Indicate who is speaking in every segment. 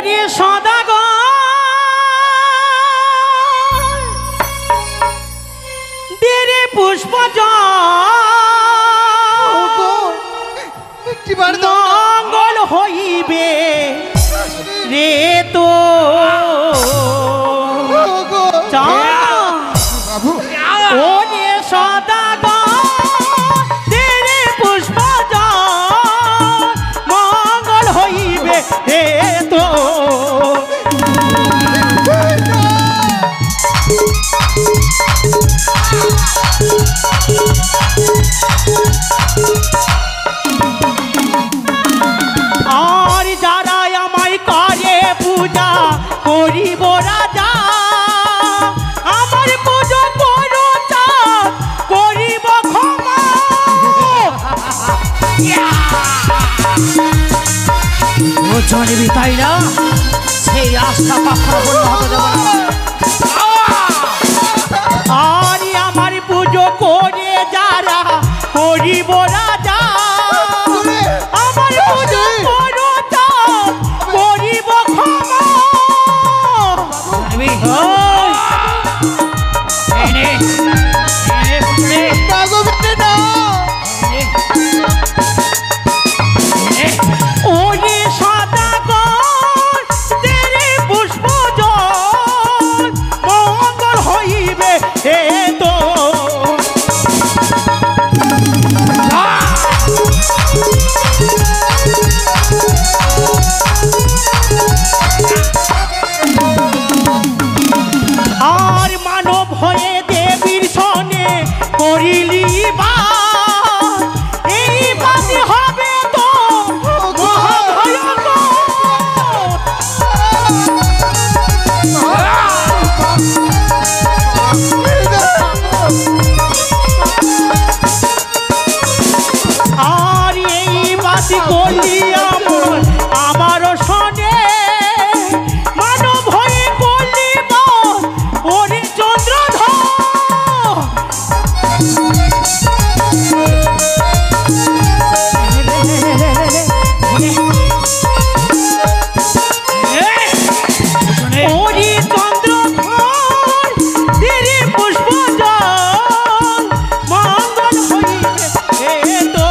Speaker 1: ওরে সদাগর দেরে পুষ্প জঙ্গল হইবে রে তো ওরে সদাগর দেরে পুষ্প মঙ্গল হইবে রে তো আর যারা আমায় করে পূজা করিব রাজা আমার পুজো করো করিব ক্ষমা ও জানবি তাই না সেই আস্থা পাখা আর আমার পুজো করে যারা করিব রাজা আমার পুজো করো করিব ক্ষমা ওরে সদাগর তেরে পুষ্প জল মঙ্গল হইবে হে তো আর মানব হয়ে দেবীর সনে করিলি বা এই বাদে হবে তো মহাভয়ঙ্কর আর এই বাদে করলি আমারও সনে মানব হয়ে করলি ওরে চন্দ্রধর ওরে চন্দ্রধর তেরে পুষ্প জল মঙ্গল হইবে হে তো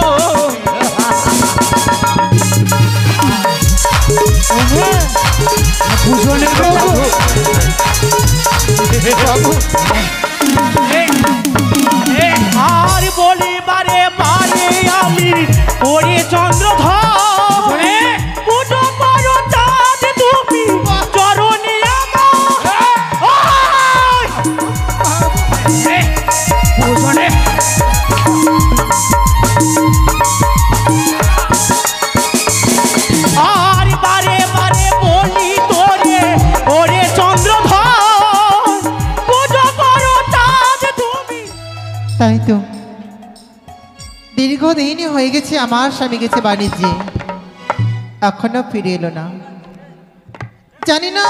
Speaker 1: আর বলি বারে বারে আমি ওরে চন্দ্রধর পুজো করো চাঁদ তুমি চরণে আর বারে বারে বলি তোরে ওরে চন্দ্রধর পুজো করো চাঁদ তুমি
Speaker 2: তাই তো দীর্ঘদিনই হয়ে গেছে আমার স্বামী গেছে বাণিজ্যে এখনো ফিরে এলো না জানি না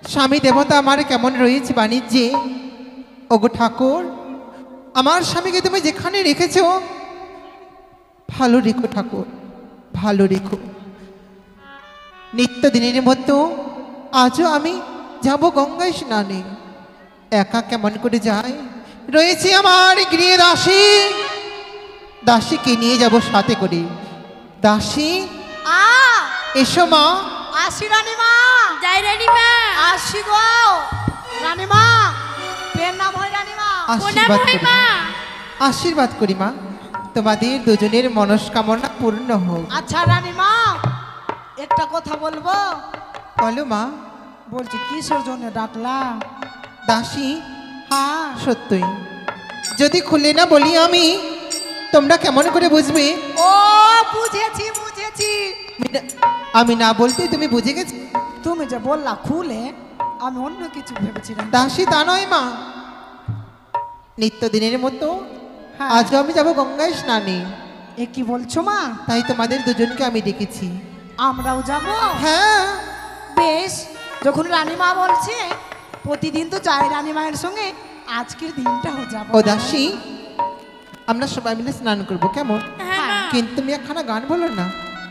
Speaker 2: স্বামী দেবতা আমার কেমন রয়েছে বাণিজ্যে ওগো ঠাকুর আমার স্বামীকে তুমি যেখানে রেখেছো ভালো রেখো ঠাকুর ভালো রেখো নিত্যদিনের মতো আজও আমি যাব গঙ্গায় স্নানে একা কেমন করে যায় রয়েছে আমার গৃহে দাসী দাসীকে নিয়ে যাব সাথে করে দাসী এসো মা
Speaker 3: আসি রানীমা
Speaker 4: যাই রানীমা
Speaker 3: আসি গো রানীমা পেন নাম হয় রানীমা
Speaker 2: আশীর্বাদ করি
Speaker 4: মা
Speaker 2: আশীর্বাদ করি মা তোমাদের দুজনের মনস্কামনা পূর্ণ হোক
Speaker 3: আচ্ছা রানীমা একটা কথা বলবো
Speaker 2: বলো মা
Speaker 3: বলছি কিসের জন্য ডাকলা
Speaker 2: দাসী
Speaker 3: হ্যাঁ
Speaker 2: সত্যই যদি খুলে না বলি আমি তোমরা কেমন করে বুঝবে
Speaker 3: ও বুঝেছি বুঝেছি
Speaker 2: আমি না বলতে তুমি বুঝে গেছো
Speaker 3: তুমি যে বললা খুলে আমি অন্য কিছু ভেবেছি
Speaker 2: দাসী তা নয় মা নিত্যদিনের মতো
Speaker 3: হ্যাঁ।
Speaker 2: আজও আমি যাব গঙ্গায় স্নানে
Speaker 3: এ কি বলছো মা
Speaker 2: তাই তোমাদের দুজনকে আমি ডেকেছি
Speaker 3: আমরাও যাব
Speaker 2: হ্যাঁ
Speaker 3: বেশ যখন রানীমা বলছে প্রতিদিন তো যাই রানীমায়ের সঙ্গে আজকের দিনটাও যাব
Speaker 2: ও দাসী আমরা সবাই মিলে স্নান করবো কেমন
Speaker 4: হ্যাঁ
Speaker 2: কিন্তু তুমি একখানা গান বলো না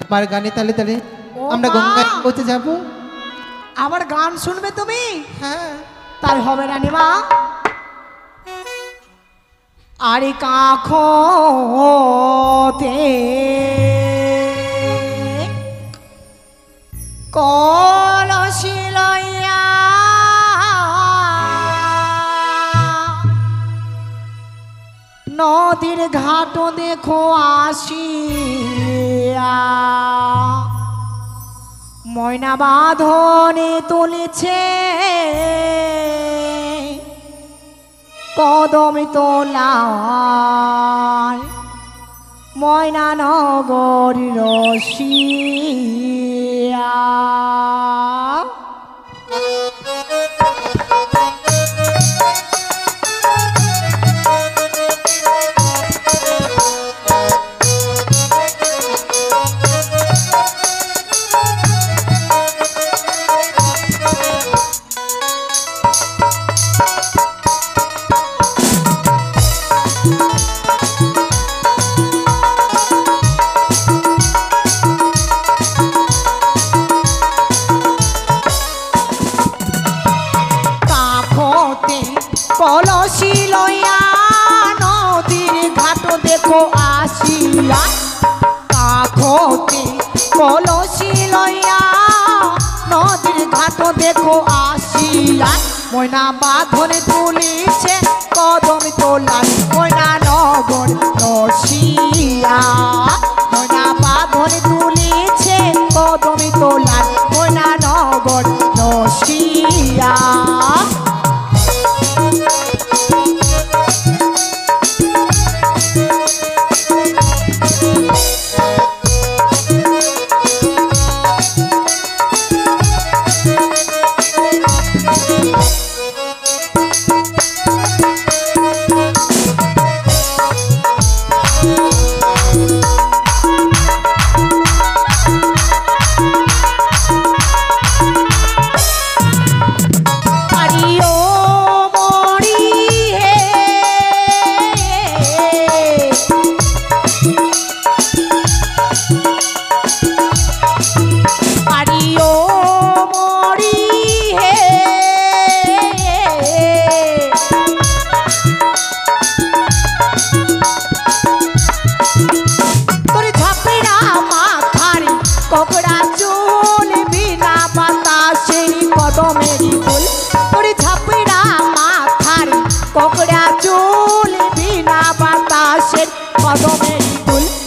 Speaker 2: আমার গানে তালে তালে
Speaker 3: ও
Speaker 2: আমরা
Speaker 3: মা।
Speaker 2: গঙ্গা পৌঁছে যাব।
Speaker 3: আবার গান শুনবে তুমি?
Speaker 2: হ্যাঁ,
Speaker 3: তাই হবে রানীমা। আরে কাখতে কলসি লইয়া নদীর ঘাট দেখো আসিয়া ময়না বাঁধনে তুলেছে কদম তোলায় ময়না নগর রসিয়া। কলসি লইয়া নদীর ঘাট দেখো আসিয়া কাখতে কলসি লইয়া নদীর ঘাট দেখো আসিয়া ময়না বাঁধনে তুলিছে কদম তোলায় ময়না নগর রসিয়া ময়না বাঁধনে তুলিছে কদম তোলায় ময়না নগর রসিয়া।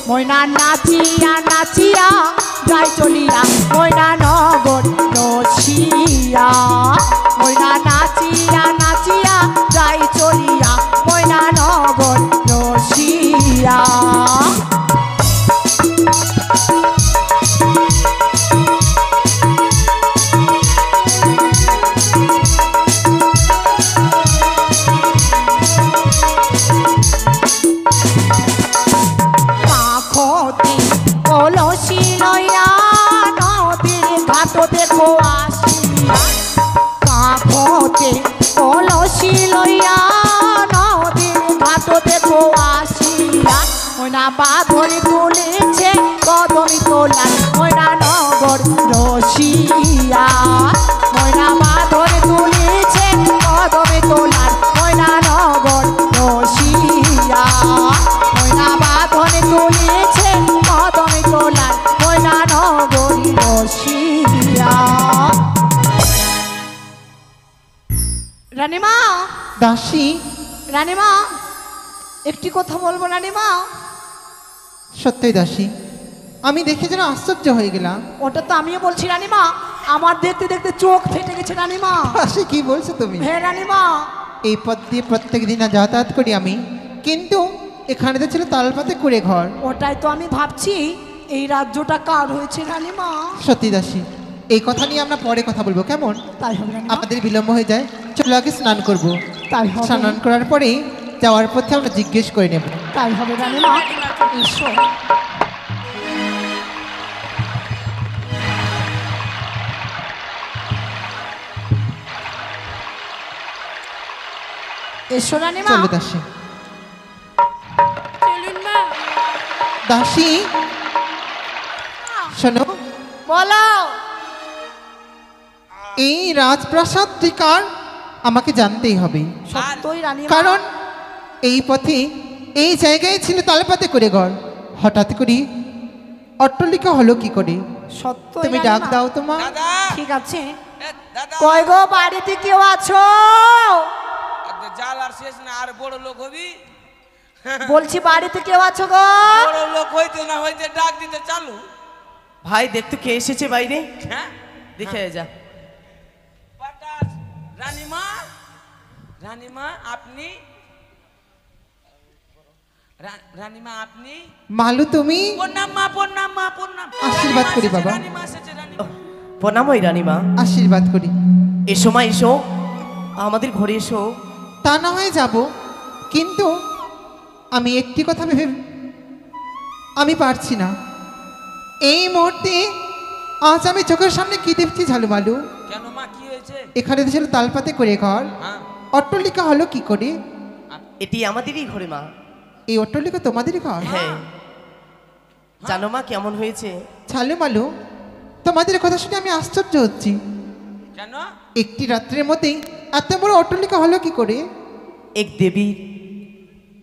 Speaker 3: ময়না নাচিয়া নাচিয়া যাই চলিয়া ময়না নগর রসিয়া ময়না নাচিয়া নাচিয়া যাই চলিয়া ময়না নগর রসিয়া। কলসি লইয়া নদীর ঘাট দেখো আসিয়া কাখতে কলসি লইয়া নদীর ঘাট দেখো আসিয়া ময়না বাঁধনে তুলেছে কদম তোলায় ময়না নগর রসিয়া ময়না বাঁধনে তুলেছে কদম তোলায় ময়না নগর রসিয়া ময়না বাঁধনে তুলেছে কদম তোলায় ময়না নগর রসিয়া। রানীমা
Speaker 2: দাসী,
Speaker 3: রানীমা একটি কথা বলবো রানীমা।
Speaker 2: সত্যই দাসী, আমি দেখে যেন আশ্চর্য হয়ে গেলাম।
Speaker 3: ওটা তো আমিও বলছি রানীমা, আমার দেখতে দেখতে চোখ ফেটে গেছে রানীমা।
Speaker 2: দাসী, কি বলছো তুমি?
Speaker 3: হ্যাঁ রানীমা।
Speaker 2: এই পথ দিয়ে প্রত্যেক দিন যাতায়াত করি আমি, কিন্তু এখানে তো ছিল তালপাতে কুড়ে ঘর।
Speaker 3: ওটাই তো আমি ভাবছি এই রাজ্যটা কার হয়েছে রানীমা।
Speaker 2: সত্যি দাসী, এই কথা নিয়ে আমরা পরে কথা বলবো, কেমন?
Speaker 3: তাই হবে রানীমা।
Speaker 2: আমাদের বিলম্ব হয়ে যায়, চলো আগে স্নান করব।
Speaker 3: তাই হবে।
Speaker 2: স্নান করার পরেই যাওয়ার পথে আমরা জিজ্ঞেস করে নেব।
Speaker 3: তাই হবে রানীমা। এসো এসো রানীমা।
Speaker 2: চলো দাসী। দাসী শোনো,
Speaker 3: বলো।
Speaker 2: এই রাজপ্রাসাদটি কার আমাকে জানতেই হবে,
Speaker 3: সত্যই রানীমা।
Speaker 2: কারণ এই পথে এই জায়গায় ছিল তালপাতে করে ঘর, হঠাৎ করে অট্টালিকা হলো কি করে?
Speaker 3: সত্যই
Speaker 2: তুমি ডাক
Speaker 3: রানীমা।
Speaker 2: দাও তো মা।
Speaker 4: দাদা
Speaker 3: ঠিক আছে।
Speaker 4: দাদা
Speaker 3: কয় গো বাড়িতে কেউ আছো?
Speaker 4: জাল আর শেষ না, আর বড় লোক হবি।
Speaker 3: বলছি বাড়িতে কেউ আছো গো?
Speaker 4: বড় লোক হইতে না হইতে ডাক দিতে চালু।
Speaker 5: ভাই দেখ তো কে এসেছে বাইরে,
Speaker 4: হ্যাঁ
Speaker 5: দেখে যা।
Speaker 4: বাতাস রানীমা, রানীমা আপনি, রানীমা আপনি।
Speaker 2: মালু তুমি?
Speaker 4: প্রণাম মা, প্রণাম মা, প্রণাম।
Speaker 2: আশীর্বাদ করি বাবা।
Speaker 4: রানীমা এসেছে, রানীমা।
Speaker 5: প্রণাম ওই রানীমা।
Speaker 2: আশীর্বাদ করি।
Speaker 5: এসো মা এসো, আমাদের ঘরে এসো।
Speaker 2: তা না হয় যাব, কিন্তু আমি একটি কথা ভেবে আমি পারছি না। এই মুহূর্তে আজ আমি চোখের সামনে কি দেখছি ঝালুমালু?
Speaker 4: কেন মা, কি হয়েছে?
Speaker 2: এখানে ছিল তালপাতে করে ঘর,
Speaker 4: হ্যাঁ
Speaker 2: অট্টালিকা হলো কি করে?
Speaker 5: এটি আমাদেরই ঘরে মা।
Speaker 2: এই অট্টালিকা তোমাদেরই ঘর?
Speaker 5: হ্যাঁ। জানো মা কেমন হয়েছে?
Speaker 2: ঝালুমালু, তোমাদের কথা শুনে আমি আশ্চর্য হচ্ছি।
Speaker 4: কেন?
Speaker 2: একটি রাত্রের মধ্যেই এত বড় অট্টালিকা হলো কি করে?
Speaker 5: এক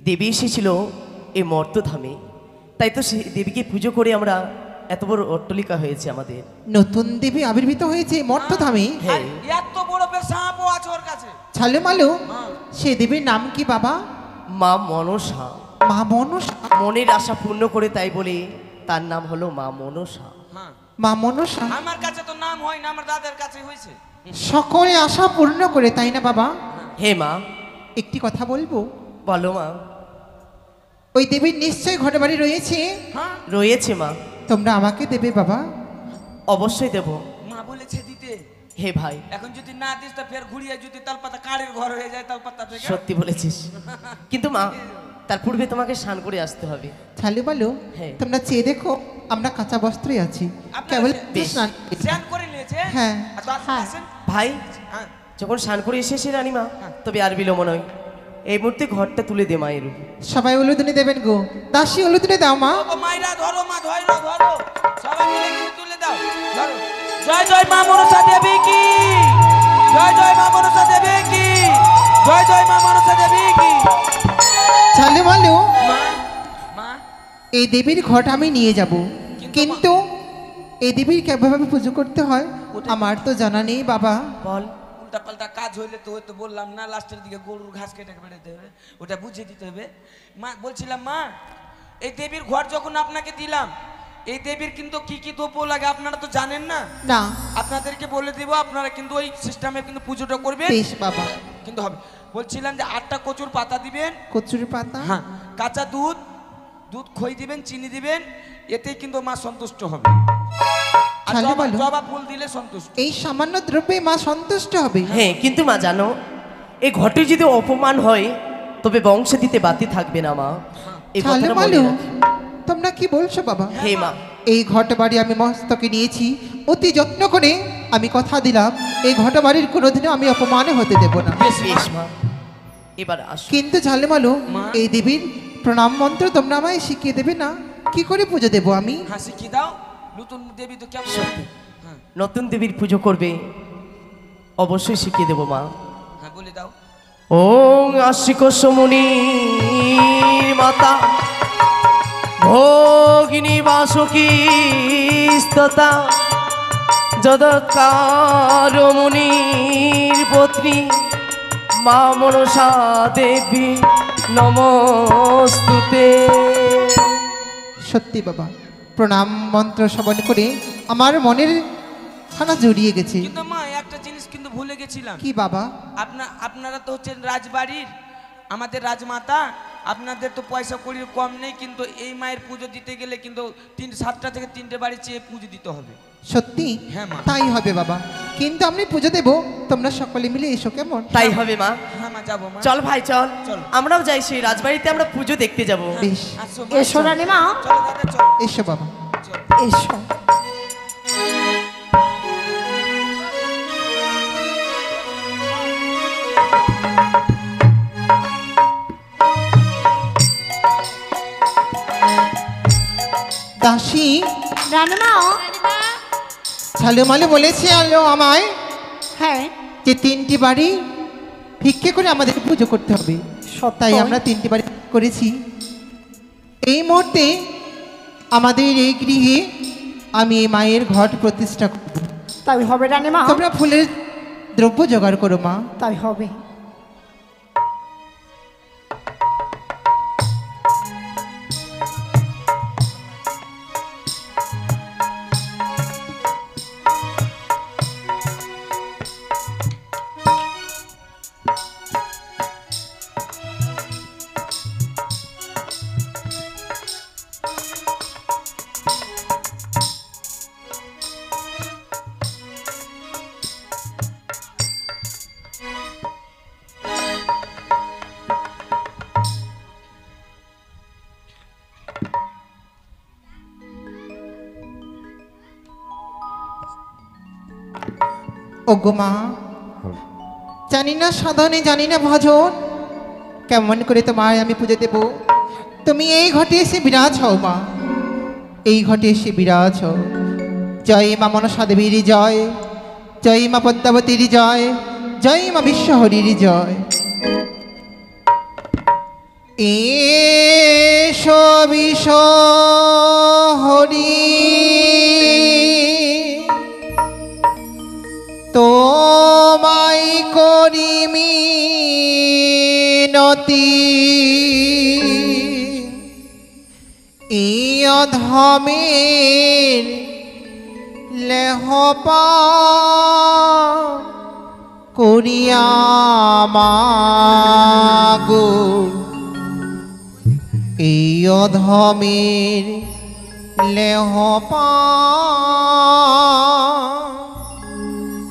Speaker 5: দেবী এসেছিল এই মর্তধামে, তাই তো সেই দেবীকে পুজো করে আমরা এত বড় অট্টালিকা হয়েছে আমাদের।
Speaker 2: নতুন দেবী আবির্ভূত হয়েছে মর্তধামে।
Speaker 5: হ্যাঁ।
Speaker 4: আর এত বড় সাপও আছে ওর কাছে।
Speaker 2: ঝালুমালু,
Speaker 4: হ্যাঁ।
Speaker 2: সে দেবীর নাম কি বাবা?
Speaker 5: মা মনসা।
Speaker 2: মা মনসা।
Speaker 5: মনের আশা পূর্ণ করে তাই বলে তার নাম হলো মা মনসা।
Speaker 4: হ্যাঁ
Speaker 2: মা মনসা
Speaker 4: আমার কাছে তো নাম হয় না, আমার দাদার কাছে হয়েছে।
Speaker 2: সকলে আশা পূর্ণ করে, তাই না বাবা?
Speaker 5: হে মা।
Speaker 2: একটি কথা বলবো?
Speaker 5: বলো মা।
Speaker 2: ওই দেবীর নিশ্চয় ঘরে বাড়ি রয়েছে,
Speaker 4: হ্যাঁ
Speaker 5: রয়েছে মা।
Speaker 2: তোমরা আমাকে দেবে বাবা?
Speaker 5: অবশ্যই দেব।
Speaker 4: মা বলেছে দিতে।
Speaker 5: হে ভাই,
Speaker 4: এখন যদি না দিস তো ফের ঘুরিয়ে যদি তালপাতা কাঠের ঘর হয়ে যায় তালপাতা থেকে।
Speaker 5: সত্যি বলেছিস, কিন্তু মা তার পূর্বে তোমাকে স্নান করে আসতে হবে।
Speaker 2: ঝালুমালু,
Speaker 5: হ্যাঁ।
Speaker 2: তোমরা চেয়ে দেখো, আমরা কাঁচা বস্ত্রে আছি,
Speaker 4: আপনারা
Speaker 2: কেবল
Speaker 5: বেশ।
Speaker 2: স্নান।
Speaker 4: স্নান করে নিয়েছে।
Speaker 2: হ্যাঁ।
Speaker 4: আর তো আসেন, আসেন।
Speaker 5: ভাই
Speaker 4: হ্যাঁ
Speaker 5: যখন স্নান করে এসেছে রানীমা, তবে আর বিলম্ব নয়, এই মুহূর্তে ঘরটা তুলে দে মায়ের।
Speaker 2: সবাই উলুদুনি দেবেন গো, দাসী উলুদুনি দাও মা।
Speaker 4: ও মাইরা ধরো মা, ধরো ধরো, সবাই মিলে কিন্তু তুলে দাও, ধরো। জয় জয় মা মনসা দেবী কি, জয় জয় মা মনসা দেবী কি, জয় জয় মা মনসা দেবী কি।
Speaker 2: ঝালুমালু,
Speaker 4: মা, মা
Speaker 2: এই দেবীর ঘট আমি নিয়ে যাব, কিন্তু এই দেবীর কেভাবে পুজো করতে হয় আমার তো জানা নেই বাবা।
Speaker 5: বল।
Speaker 4: উল্টা পাল্টা কাজ হইলে তো হয়তো বললাম না, লাস্টের দিকে গরুর ঘাস কেটে বেড়াতে হবে, ওটা বুঝিয়ে দিতে হবে। মা বলছিলাম মা, এই দেবীর ঘর যখন আপনাকে দিলাম, এই দেবীর কিন্তু কি কি দ্রব্য লাগে আপনারা তো জানেন না।
Speaker 2: না,
Speaker 4: আপনাদেরকে বলে দেবো, আপনারা কিন্তু ওই সিস্টেমে কিন্তু পুজোটা করবেন,
Speaker 2: বেশ বাবা।
Speaker 4: কিন্তু হবে। বলছিলাম যে 8টা কচুর পাতা দিবেন,
Speaker 2: কচুরি পাতা,
Speaker 4: হ্যাঁ, কাঁচা দুধ, দুধ খই দিবেন, চিনি দিবেন, এতেই কিন্তু মা সন্তুষ্ট হবে। আর
Speaker 2: তাহলে বলো।
Speaker 4: জবা ফুল দিলে সন্তুষ্ট।
Speaker 2: এই সামান্য দ্রব্যে মা সন্তুষ্ট হবে?
Speaker 5: হ্যাঁ, কিন্তু মা জানো, এই ঘটে যদি অপমান হয় তবে বংশে দিতে বাতি থাকবে না মা। এই কথাটা মনে
Speaker 2: ঝালুমালু,
Speaker 5: রাখো।
Speaker 2: তোমরা কি বলছো বাবা?
Speaker 5: হে মা।
Speaker 2: এই ঘট বাড়ি আমি মস্তকে নিয়েছি, অতি যত্ন করে আমি কথা দিলাম এই ঘট বাড়ির কোনোদিনও আমি অপমানে হতে দেব না।
Speaker 5: বেশ মা, এবার আসো।
Speaker 2: কিন্তু ঝালুমালু,
Speaker 4: মা।
Speaker 2: এই দেবীর প্রণাম মন্ত্র তোমরা আমায় শিখিয়ে দেবে না? কি করে পুজো দেব আমি?
Speaker 4: হ্যাঁ শিখিয়ে দাও, নতুন দেবী তো কেমন।
Speaker 5: সত্যি।
Speaker 4: হ্যাঁ
Speaker 5: নতুন দেবীর পুজো করবে, অবশ্যই শিখিয়ে দেবো মা।
Speaker 4: হ্যাঁ বলে দাও।
Speaker 5: ওং আশিক সমুনির মাতা ভোগিনী বাসুকী স্ততা যদৎকার মুনির পত্নী মা মনসা দেবী নমস্তুতে।
Speaker 2: সত্যি বাবা, প্রণাম মন্ত্র শ্রবণ করে আমার মনের খানা জড়িয়ে গেছে।
Speaker 4: কিন্তু মা একটা জিনিস কিন্তু ভুলে গেছিলাম।
Speaker 2: কি বাবা?
Speaker 4: আপনারা তো হচ্ছেন রাজবাড়ির, আমাদের রাজমাতা, আপনাদের তো পয়সা কড়ির কম নেই, কিন্তু এই মায়ের পুজো দিতে গেলে কিন্তু 7টা থেকে 3টে বাড়ি চেয়ে পুজো দিতে হবে।
Speaker 2: সত্যি?
Speaker 4: হ্যাঁ মা।
Speaker 2: তাই হবে বাবা, কিন্তু আমি পুজো দেব, তোমরা সকলে মিলে এসো কেমন?
Speaker 5: তাই হবে মা।
Speaker 4: হ্যাঁ মা, যাবো মা।
Speaker 5: চল ভাই চল,
Speaker 4: চল।
Speaker 5: আমরাও যাই সেই রাজবাড়িতে, আমরা পুজো দেখতে যাব।
Speaker 2: বেশ,
Speaker 4: আসো মা,
Speaker 3: এসো রানীমা,
Speaker 4: চলো দাদা চলো।
Speaker 2: এসো বাবা।
Speaker 3: এসো।
Speaker 2: দাসী,
Speaker 3: রানীমা,
Speaker 2: ঝালুমালু বলেছে আলো আমায়
Speaker 3: হ্যাঁ
Speaker 2: যে 3টি বাড়ি ভিক্ষে করে আমাদের পুজো করতে হবে। তাই আমরা 3টি বাড়ি করেছি। এই মুহূর্তে আমাদের এই গৃহে আমি এই মায়ের ঘট প্রতিষ্ঠা করব।
Speaker 3: তাই হবে রানীমা,
Speaker 2: তোমরা ফুলের দ্রব্য জোগাড় করো মা।
Speaker 3: তাই হবে।
Speaker 2: ওগো মা, জানি না সাধনে, জানি না ভজন, কেমন করে তোমার আমি পুজো দেব। তুমি এই ঘটে এসে বিরাজ হও মা, এই ঘটে এসে বিরাজ হও। জয় মা মনসা দেবীর জয়, জয় মা পদ্মাবতীর জয়, জয় মা বিশ্বহরির জয়। এসো বিশ্বহরি তোমায় করি মিনতি, এই অধমের লেহপা করিয়া মাগো, এই অধমের লেহপা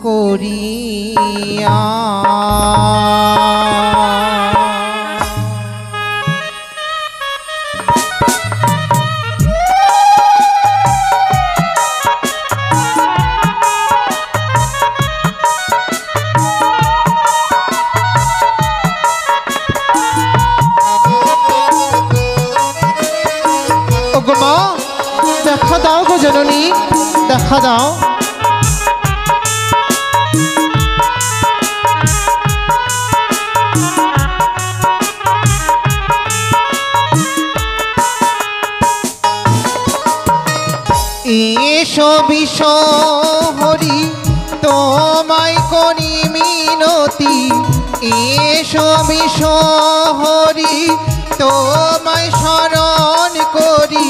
Speaker 2: করিয়া। ওগো মা, দেখা দাও গো জননী, দেখা দাও। এসো বিশ্বহরি তোমায় করি মিনতি, এসো বিশ্বহরি তোমায় শরণ করি,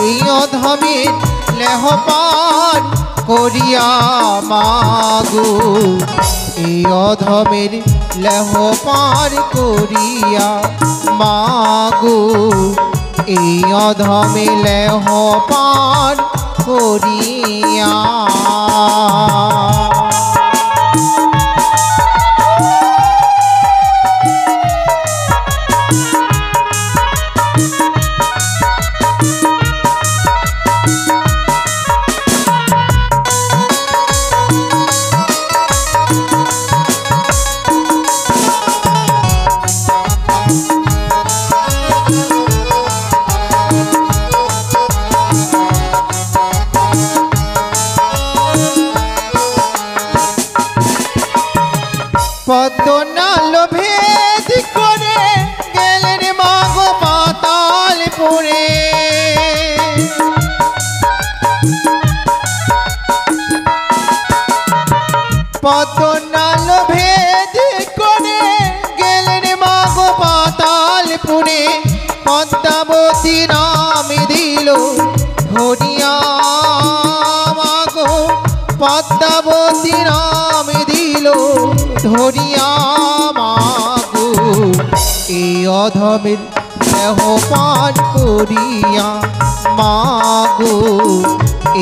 Speaker 2: এই অধমের লেহপান করিয়া মাগো, এই অধমের লেহপান করিয়া মাগো, এই অধমে লেহপান করিয়া। পদ্মনাল ভেদ করে গেলেন মাগো পাতালপুরে, পদ্মনাল ভেদ করে গেলেন মাগো পাতালপুরে, পদ্মাবতী নাম দিল ধরিয়া মাগো, পদ্মাবতী নাম দিল ধরিয়া মাগো, এই অধমের লেহপান করিয়া মাগো,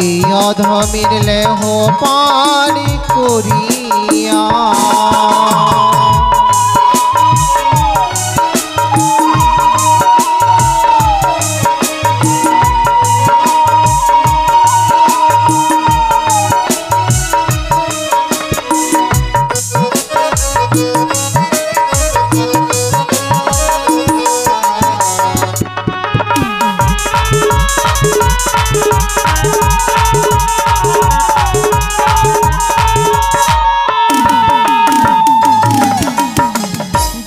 Speaker 2: এই অধমের লেহপান করিয়া।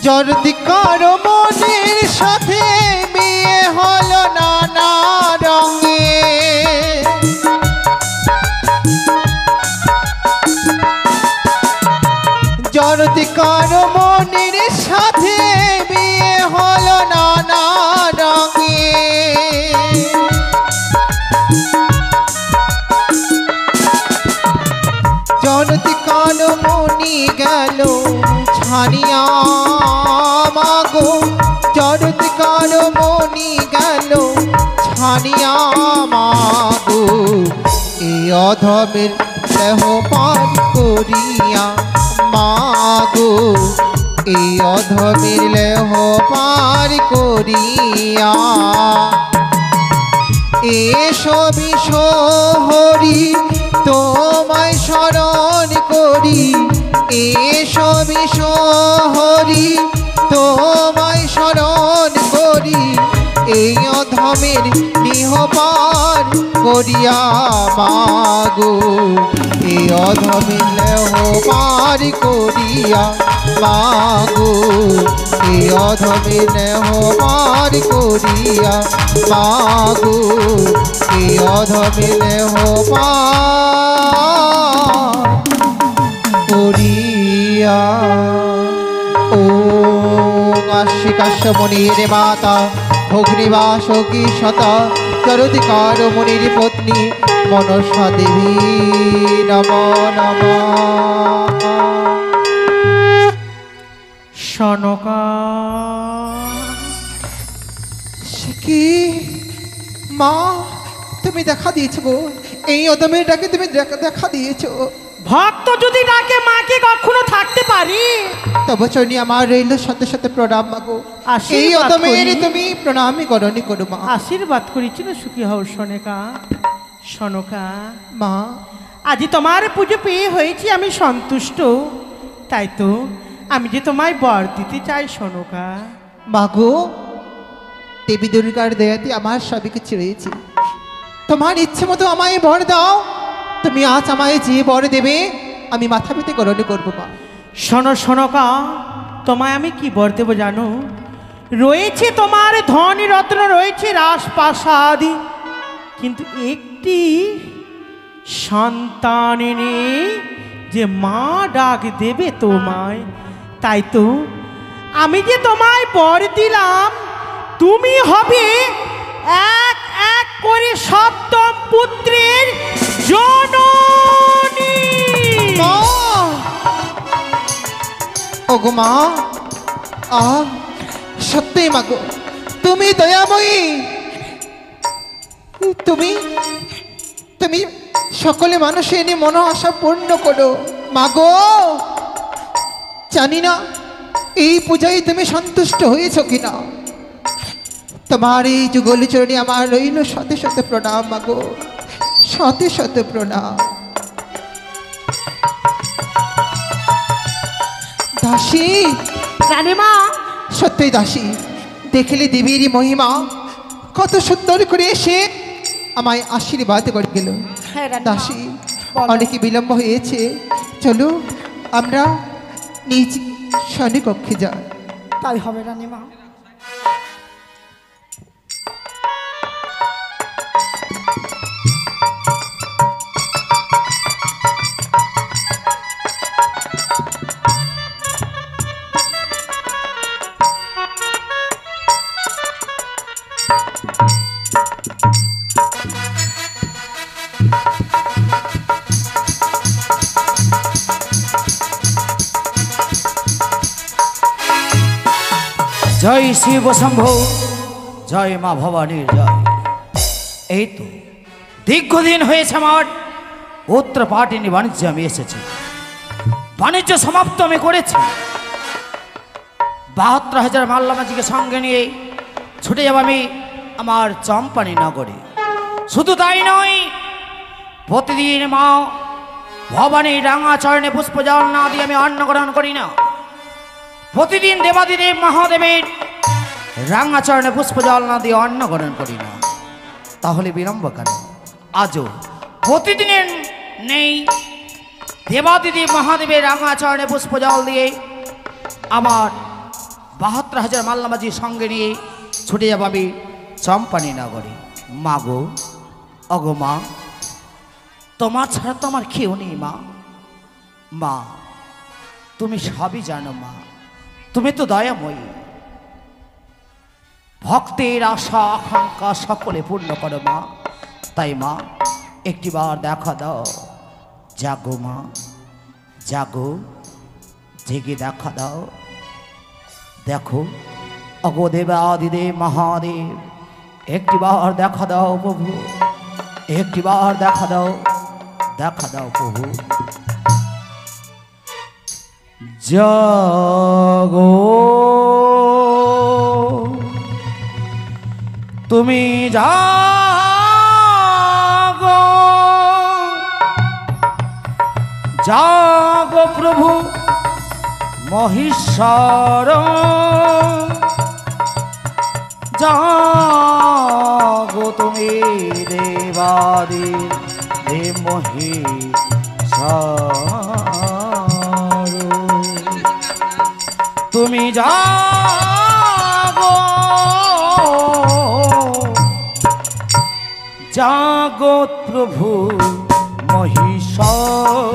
Speaker 2: যদি কারো মনের সাথে বিয়ে হলো নানা রঙে, যদি কারো মনের সাথে বিয়ে হলো নানা রঙে, জনতি কালো মনি গেল ছানিয়া মাগো, জনতি কালো মনি গেল ছানিয়া মাগো, এই অধমের দেহ পান করিয়া মাগো, এই অধমের দেহ পার করিয়া, এসো বিশো হরি তোমায় শরণ করি, এসো বিশো হরি তোমায় শরণ করি, এই অধমের নিহ পার করিয়া মাগো, এই অধমের দেহ পার করিয়া মাগো, এই অধমের দেহ পার করিয়া মাগো, এই অধমের দেহ পার করিয়া। ও আশিকাশ্য মুনির মাতা ভগ্নিবাসকী সতা চরতিকার মুনির পত্নী মনসা দেবী নম নম।
Speaker 1: সনকা
Speaker 2: সে কি মা, তুমি দেখা দিয়েছো গো, এই অদমের ডাকে তুমি দেখা দিয়েছো।
Speaker 1: ভক্ত যদি ডাকে মাকে কখনো থাকতে পারি?
Speaker 2: তবে চরণী আমার রইল সাথে সাথে প্রণাম মাগো,
Speaker 1: আশীর্বাদ
Speaker 2: এই অদমের
Speaker 1: করি।
Speaker 2: তুমি প্রণামই করনি করো মা।
Speaker 1: আশীর্বাদ করেছিল সুখী হও সনেকা। সনকা
Speaker 2: মা
Speaker 1: আজি তোমার পুজো পেয়ে হয়েছি আমি সন্তুষ্ট, তাই তো আমি যে তোমায় বর দিতে চাই সনকা।
Speaker 2: মাগো, দেবী দুর্গার দয়াতে আমার সবই কিছু রয়েছে, তোমার ইচ্ছে মতো আমায় বর দাও। তুমি আজ আমায় যে বর দেবে আমি মাথা পেতে গ্রহণ করবো মা।
Speaker 1: শোনো সনকা, তোমায় আমি কি বর দেবো জানো? রয়েছে তোমার ধন রত্ন, রয়েছে রাজপ্রাসাদ, কিন্তু একটি সন্তান নেই যে মা ডাক দেবে তোমায়। তাই তো আমি যে তোমায় বর দিলাম, তুমি হবে এক এক করে সপ্তম পুত্রের জননী।
Speaker 2: মা, ওগো মা, সত্যি মাগো তুমি দয়াময়ী, তুমি তুমি সকলে মানুষের এনে মনো আশা পূর্ণ করো মাগো। জানি না এই পূজায় তুমি সন্তুষ্ট হয়েছ কিনা, তোমার এই যুগলি চরণে আমার রইল শতে শতে প্রণাম মাগো, শতে শতে প্রণাম। দাসী,
Speaker 3: রানীমা,
Speaker 2: সত্যই দাসী, দেখলে দেবীর মহিমা কত সুন্দর করে এসে আমায় আশীর্বাদ করে গেল।
Speaker 3: হ্যাঁ রানীমা,
Speaker 2: দাসী,
Speaker 3: বলো।
Speaker 2: অনেকে বিলম্ব হয়েছে, চলো আমরা নিজ শয়নকক্ষে যাই।
Speaker 3: তাই হবে রানীমা।
Speaker 1: জয় শিব শম্ভু, জয় মা ভবানীর জয়। এই তো দীর্ঘদিন হয়েছে আমার উত্তরপাটিনী বাণিজ্যে আমি এসেছি, বাণিজ্য সমাপ্ত আমি করেছি। ৭২,০০০ মাল্লামাজিকে সঙ্গে নিয়ে ছুটে যাব আমি আমার চম্পানি নগরে। শুধু তাই নয়, প্রতিদিন মা ভবানীর রাঙা চরণে পুষ্পজল না দিয়ে আমি অন্ন গ্রহণ করি না। প্রতিদিন দেবাদিদেব মহাদেবের রাঙা চরণে পুষ্পজল না দিয়ে অন্ন গ্রহণ করি না। তাহলে বিলম্ব কেন? আজও প্রতিদিনের নেই দেবাদিদেব মহাদেবের রাঙা চরণে পুষ্পজল দিয়ে আমার 72,000 মাল্লামাজি সঙ্গে নিয়ে ছুটে যাব আমি চম্পানি নগরে। মা গো, অগো মা, তোমার ছাড়া তো আমার কেউ নেই মা। মা তুমি সবই জানো মা, তুমি তো দয়াময়ী। ভক্তের আশা আকাঙ্ক্ষা সকলে পূর্ণ করো মা। তাই মা একটিবার দেখা দাও। জাগো মা, জাগো, জেগে দেখা দাও। দেখো অগদেব আদিদেব মহাদেব, একটিবার দেখা দাও প্রভু, একটিবার দেখা দাও, দেখা দাও প্রভু। জাগো তুমি, জাগো, জাগো প্রভু মহেশ্বর, জাগো তুমি দেবাদি দেব মহেশ্বর, তুমি জাগো, জাগো প্রভু মহেশ্বর,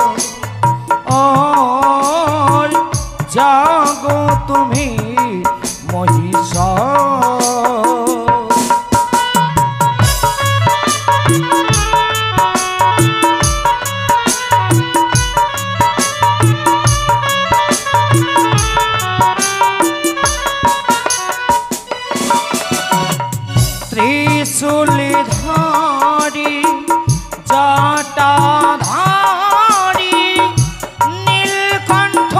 Speaker 1: জাগো তুমি মহিষাসুর। ত্রিশূলি ধারি জটা ধারি নীলকণ্ঠ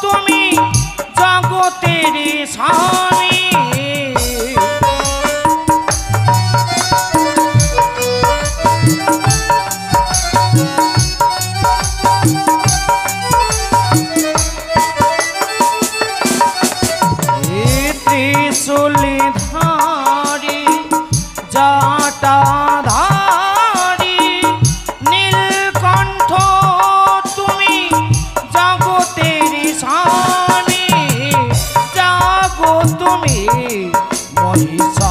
Speaker 1: তুমি জগতের স্বামী, ত্রিশূলি ধারি জটা ধারি নীলকণ্ঠ তুমি জগতের স্বামী, জাগো তুমি মহিষাসুর,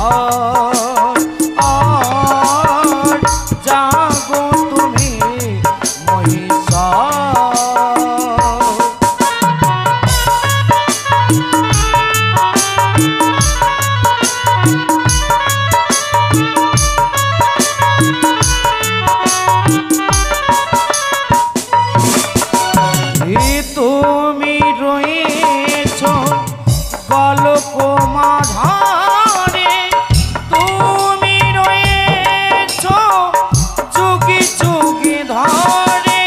Speaker 1: জাগো তুমি মহিষাসুর। তুমি রয়েছ বালক মাঝারে, তুমি রয়েছ যুগে যুগে ধরে,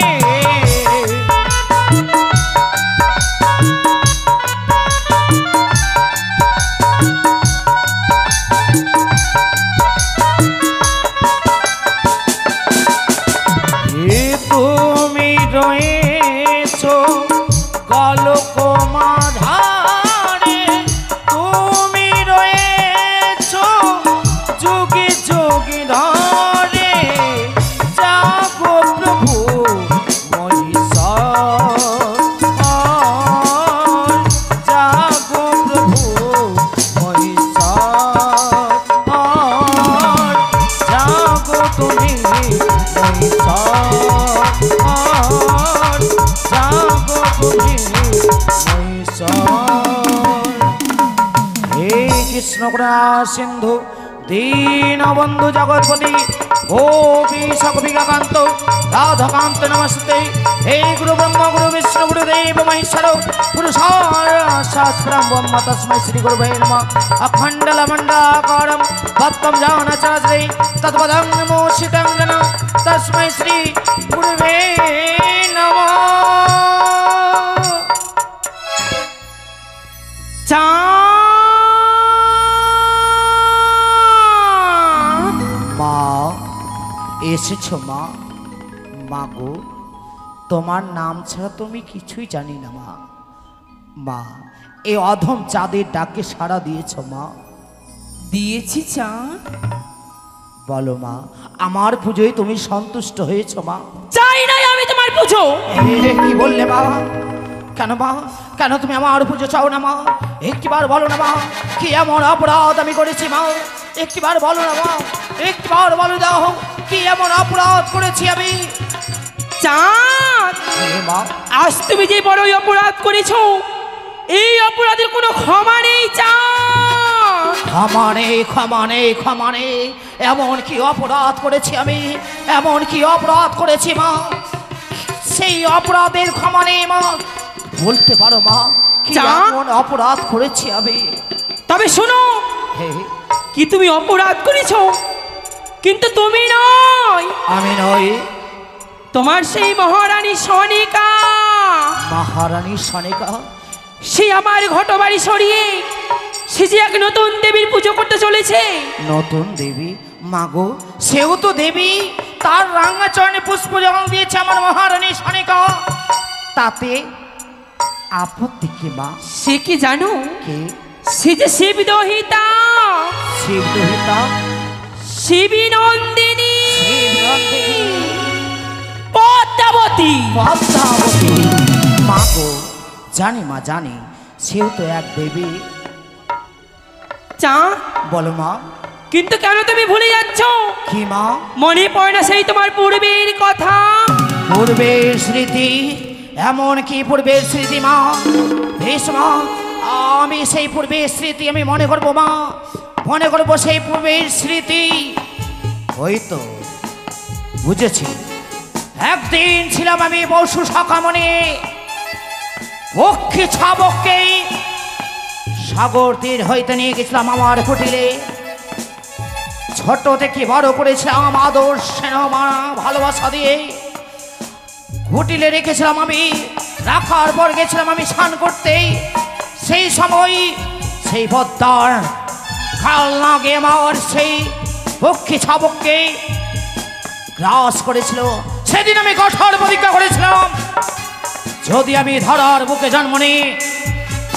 Speaker 1: তুমি রয়েছ বালক মাঝারে, তুমি রয়েছ যুগে যুগে ধরে, জাগো প্রভু মহিষাসুর, জাগো প্রভু মহিষাসুর, জাগো তুমি মহিষাসুর, জাগো তুমি মহিষাসুর। হে কৃষ্ণ করুণা সিন্ধু দীনবন্ধু জগৎপতি গোপী সকপিকাকান্ত রাধাকান্ত নমস্তে। হে গুরু ব্রহ্ম গুরু বিষ্ণু গুরু দেব মহেশ্বর গুরু সাক্ষাৎ ব্রহ্ম তস্मै শ্রী গুরুবে নমঃ। অখণ্ডলমণ্ডলাকারं ভক্तं জানচরাচরে তৎপদং মোষিतं জন তস্मै শ্রী গুরুবে নমঃ। মা এসেছো মা, মা গো, তোমার নাম ছাড়া তুমি কিছুই জানি না মা। মা এই অধম চাঁদের ডাকে সাড়া দিয়েছ মা।
Speaker 6: দিয়েছি চাঁদ।
Speaker 1: বলো মা, আমার পুজোয় তুমি সন্তুষ্ট হয়েছ মা?
Speaker 6: চাই নাই আমি তোমার পুজো।
Speaker 1: কি বললে মা, কেন মা, কেন তুমি আমার পুজো চাও না মা? একটিবার বলো না মা, কি এমন অপরাধ আমি করেছি মা? একটিবার বলো না মা, একটিবার বলো দাও, কি এমন অপরাধ করেছি আমি?
Speaker 6: চাঁদ,
Speaker 1: মা,
Speaker 6: আজ তুমি যে বড়ই অপরাধ করেছো, এই অপরাধের কোনো ক্ষমা নেই চাঁদ।
Speaker 1: ক্ষমা নেই, ক্ষমা নেই, ক্ষমা নেই। এমন কি অপরাধ করেছি আমি? এমন কি অপরাধ করেছি মা? সেই অপরাধের ক্ষমা নেই মা। বলতে পারো মা, কি এমন অপরাধ করেছি আমি?
Speaker 6: তবে শোনো,
Speaker 1: হে,
Speaker 6: কি তুমি অপরাধ করেছো, কিন্তু তুমি নয়,
Speaker 1: আমি নই।
Speaker 6: তোমার সেই মহারানী সনিকা।
Speaker 1: মহারানী সনিকা?
Speaker 6: সে আমার ঘটবাড়ি সরিয়ে সে যে এক নতুন দেবীর পুজো করতে চলেছে।
Speaker 1: নতুন দেবী? মাগো, সেও তো দেবী। তার রাঙা চরণে পুষ্প জল দিয়েছে আমার মহারানী সনিকা। তাতে আপত্তি কি মা?
Speaker 6: সে কি জানো?
Speaker 1: কে?
Speaker 6: সে যে শিবদহিতা,
Speaker 1: শিবদহিতা?
Speaker 6: শিবিনন্দিনী,
Speaker 1: শিবনন্দিনী?
Speaker 6: পদ্মাবতী।
Speaker 1: পদ্মাবতী? মাগো, জানি মা, জানি, সেও তো এক দেবী।
Speaker 6: চাঁদ,
Speaker 1: বলো মা।
Speaker 6: কিন্তু কেন তুমি ভুলে যাচ্ছ?
Speaker 1: কি মা?
Speaker 6: মনে পড়ে না সেই তোমার পূর্বের কথা?
Speaker 1: পূর্বের স্মৃতি? এমন কি পূর্বের স্মৃতি মা? বেশ মা, আমি সেই পূর্বের স্মৃতি আমি মনে করবো মা, মনে করবো সেই পূর্বের স্মৃতি। ওই তো বুঝেছি, একদিন ছিলাম আমি পশু সকামনে, পক্ষী ছাবককে সাগর তীর হইতে নিয়ে গেছিলাম আমার কুটিলে। ছোট থেকে বড় করেছিলাম আদর স্নেহ ভালোবাসা দিয়ে। কুটিলে রেখেছিলাম আমি, রাখার পর গেছিলাম আমি স্নান করতে। সেই সময় সেই পদ্মার খাল না গিয়ে আমার সেই পক্ষী ছাবককে গ্রাস করেছিল। সেদিন আমি কঠোর প্রতিজ্ঞা করেছিলাম, যদি আমি ধরার বুকে জন্ম নিই,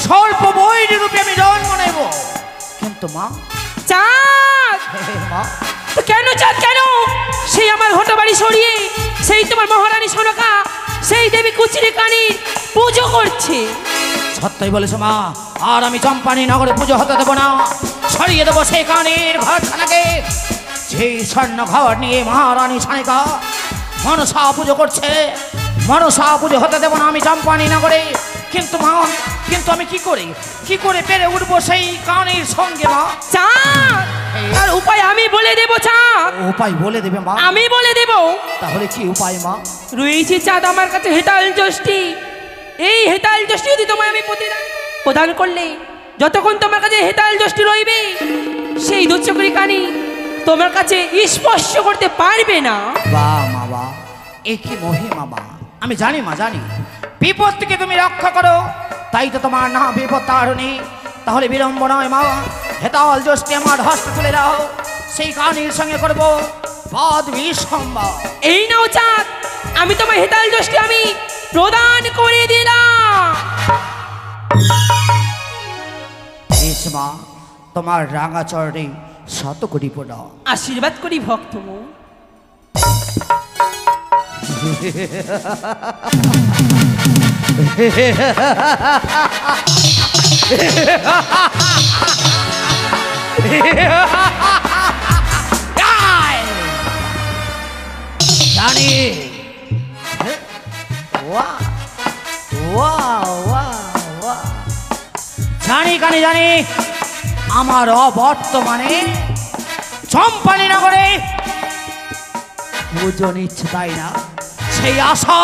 Speaker 1: স্বল্প বৈরী রূপে আমি জন্ম নেব। কিন্তু মা,
Speaker 6: চাঁদ,
Speaker 1: মা,
Speaker 6: কেন চাঁদ, কেন সেই আমার ঘটবাড়ি সরিয়ে সেই তোমার মহারানী সনকা সেই দেবী কুচিরি কানি পুজো করছে?
Speaker 1: সত্যই বলেছো মা, আর আমি চম্পানি নগরে পুজো হতে দেবো না। সরিয়ে দেবো সেই কানের ঘরখানাকে। সেই স্বর্ণ ঘর নিয়ে মহারানী সনিকা মনসা পুজো করছে, মনসা পুজো হতে দেবো না আমি চম্পানি নগরে। কিন্তু মা, কিন্তু আমি কি করে পেরে উঠবো সেই কানের সঙ্গে মা?
Speaker 6: চাঁদ, তার উপায় আমি বলে দেবো চাঁদ।
Speaker 1: উপায় বলে দেবে মা?
Speaker 6: আমি বলে দেব।
Speaker 1: তাহলে কি উপায় মা?
Speaker 6: রয়েছে চাঁদ আমার কাছে হেতাল যষ্টি। এই হেতাল যষ্টি যদি তোমায় আমি প্রদান করলে, যতক্ষণ তোমার কাছে হেতাল যষ্টি রইবে, সেই দুচকরি কানি তোমার কাছে স্পর্শ করতে পারবে না।
Speaker 1: বাহ মা, বাহ, এ কি মহিমা মা! আমি জানি মা, জানি বিপদ থেকে তুমি রক্ষা করো, তাই তো তোমার নাম বিপদ তারিণী। তাহলে বিলম্ব নয় মা, হেতাল যষ্টি আমার হস্ত তুলে দাও, সেই কানির সঙ্গে করবো বাদ বিসম্বাদ।
Speaker 6: এই নাও চাঁদ, আমি তোমার হেতাল যষ্টি আমি প্রদান করে দিলাম।
Speaker 1: বেশ মা, তোমার রাঙা চরণে শত কোটি প্রণাম।
Speaker 6: আশীর্বাদ করি ভক্ত মন।
Speaker 1: জানি, বাহ, বাহ, বাহ, বাহ। জানি কানি জানি, আমার অবর্তমানে চম্পানি নগরে পুজো নিচ্ছে, তাই না? সেই আশা,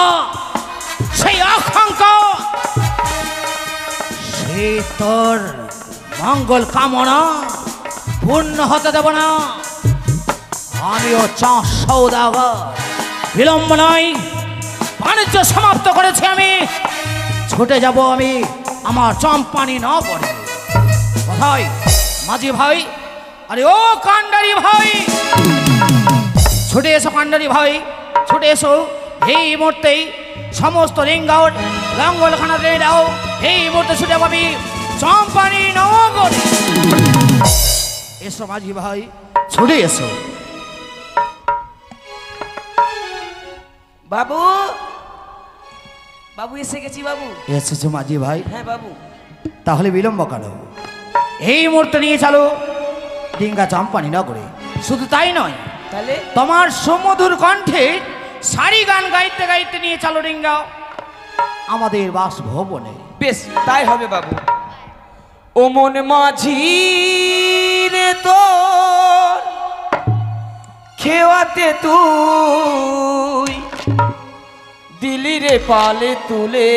Speaker 1: সেই আকাঙ্ক্ষা, সে তোর মঙ্গল কামনা পূর্ণ হতে দেব না। আমিও চাষ সৌদাগর, বিলম্ব নয়, বাণিজ্য সমাপ্ত করেছি আমি, ছুটে যাব আমি আমার চম্পানি নগরে। কোথায় মাঝি ভাই? আরে ও কান্ডারি ভাই, ছুটে এসো কান্ডারি ভাই, ছুটে এসো। এই মুহূর্তেই সমস্ত রিঙ্গাউট লাঙ্গলখানা দিয়ে দাও। এই মুহূর্তে ছুটে যাব আমি চম্পানি নগরে। এসো মাঝি ভাই, ছুটে এসো।
Speaker 4: বাবু, বাবু এসে গেছি বাবু।
Speaker 1: এসেছো মাঝি ভাই,
Speaker 4: হ্যাঁ বাবু।
Speaker 1: তাহলে বিলম্ব কেন? এই মুহূর্তে নিয়ে চলো ডিঙ্গা চম্পানি নগরে। শুধু তাই নয়,
Speaker 4: তাহলে
Speaker 1: তোমার সুমধুর কণ্ঠে সারি গান গাইতে গাইতে নিয়ে চলো ডিঙ্গা আমাদের বাসভবনে।
Speaker 4: বেশ তাই হবে বাবু। ও মন মাঝি রে তোর খেওয়াতে তুই দিলি রে পালে তুলে,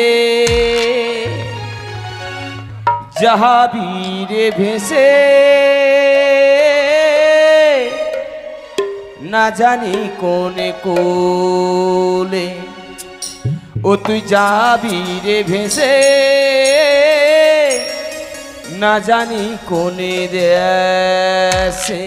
Speaker 4: যাহাবি রে ভেসে না জানি কোন কোলে। ও তুই যাবি রে ভেসে না জানি কোনে দেশে।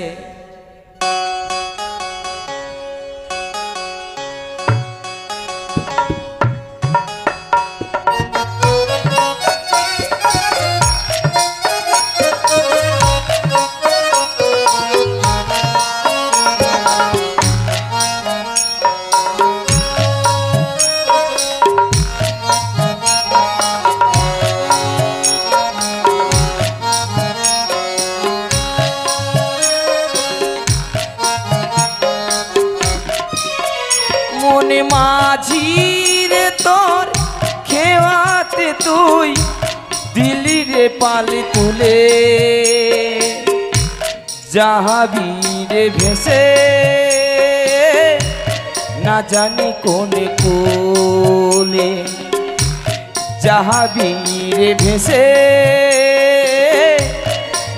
Speaker 4: মনে মাঝি রে তোর খেওয়াতে তুই দিলি রে পালে তুলে, যাহাবি রে ভেসে না জানি কোনে কোলে। যাহাবি রে ভেসে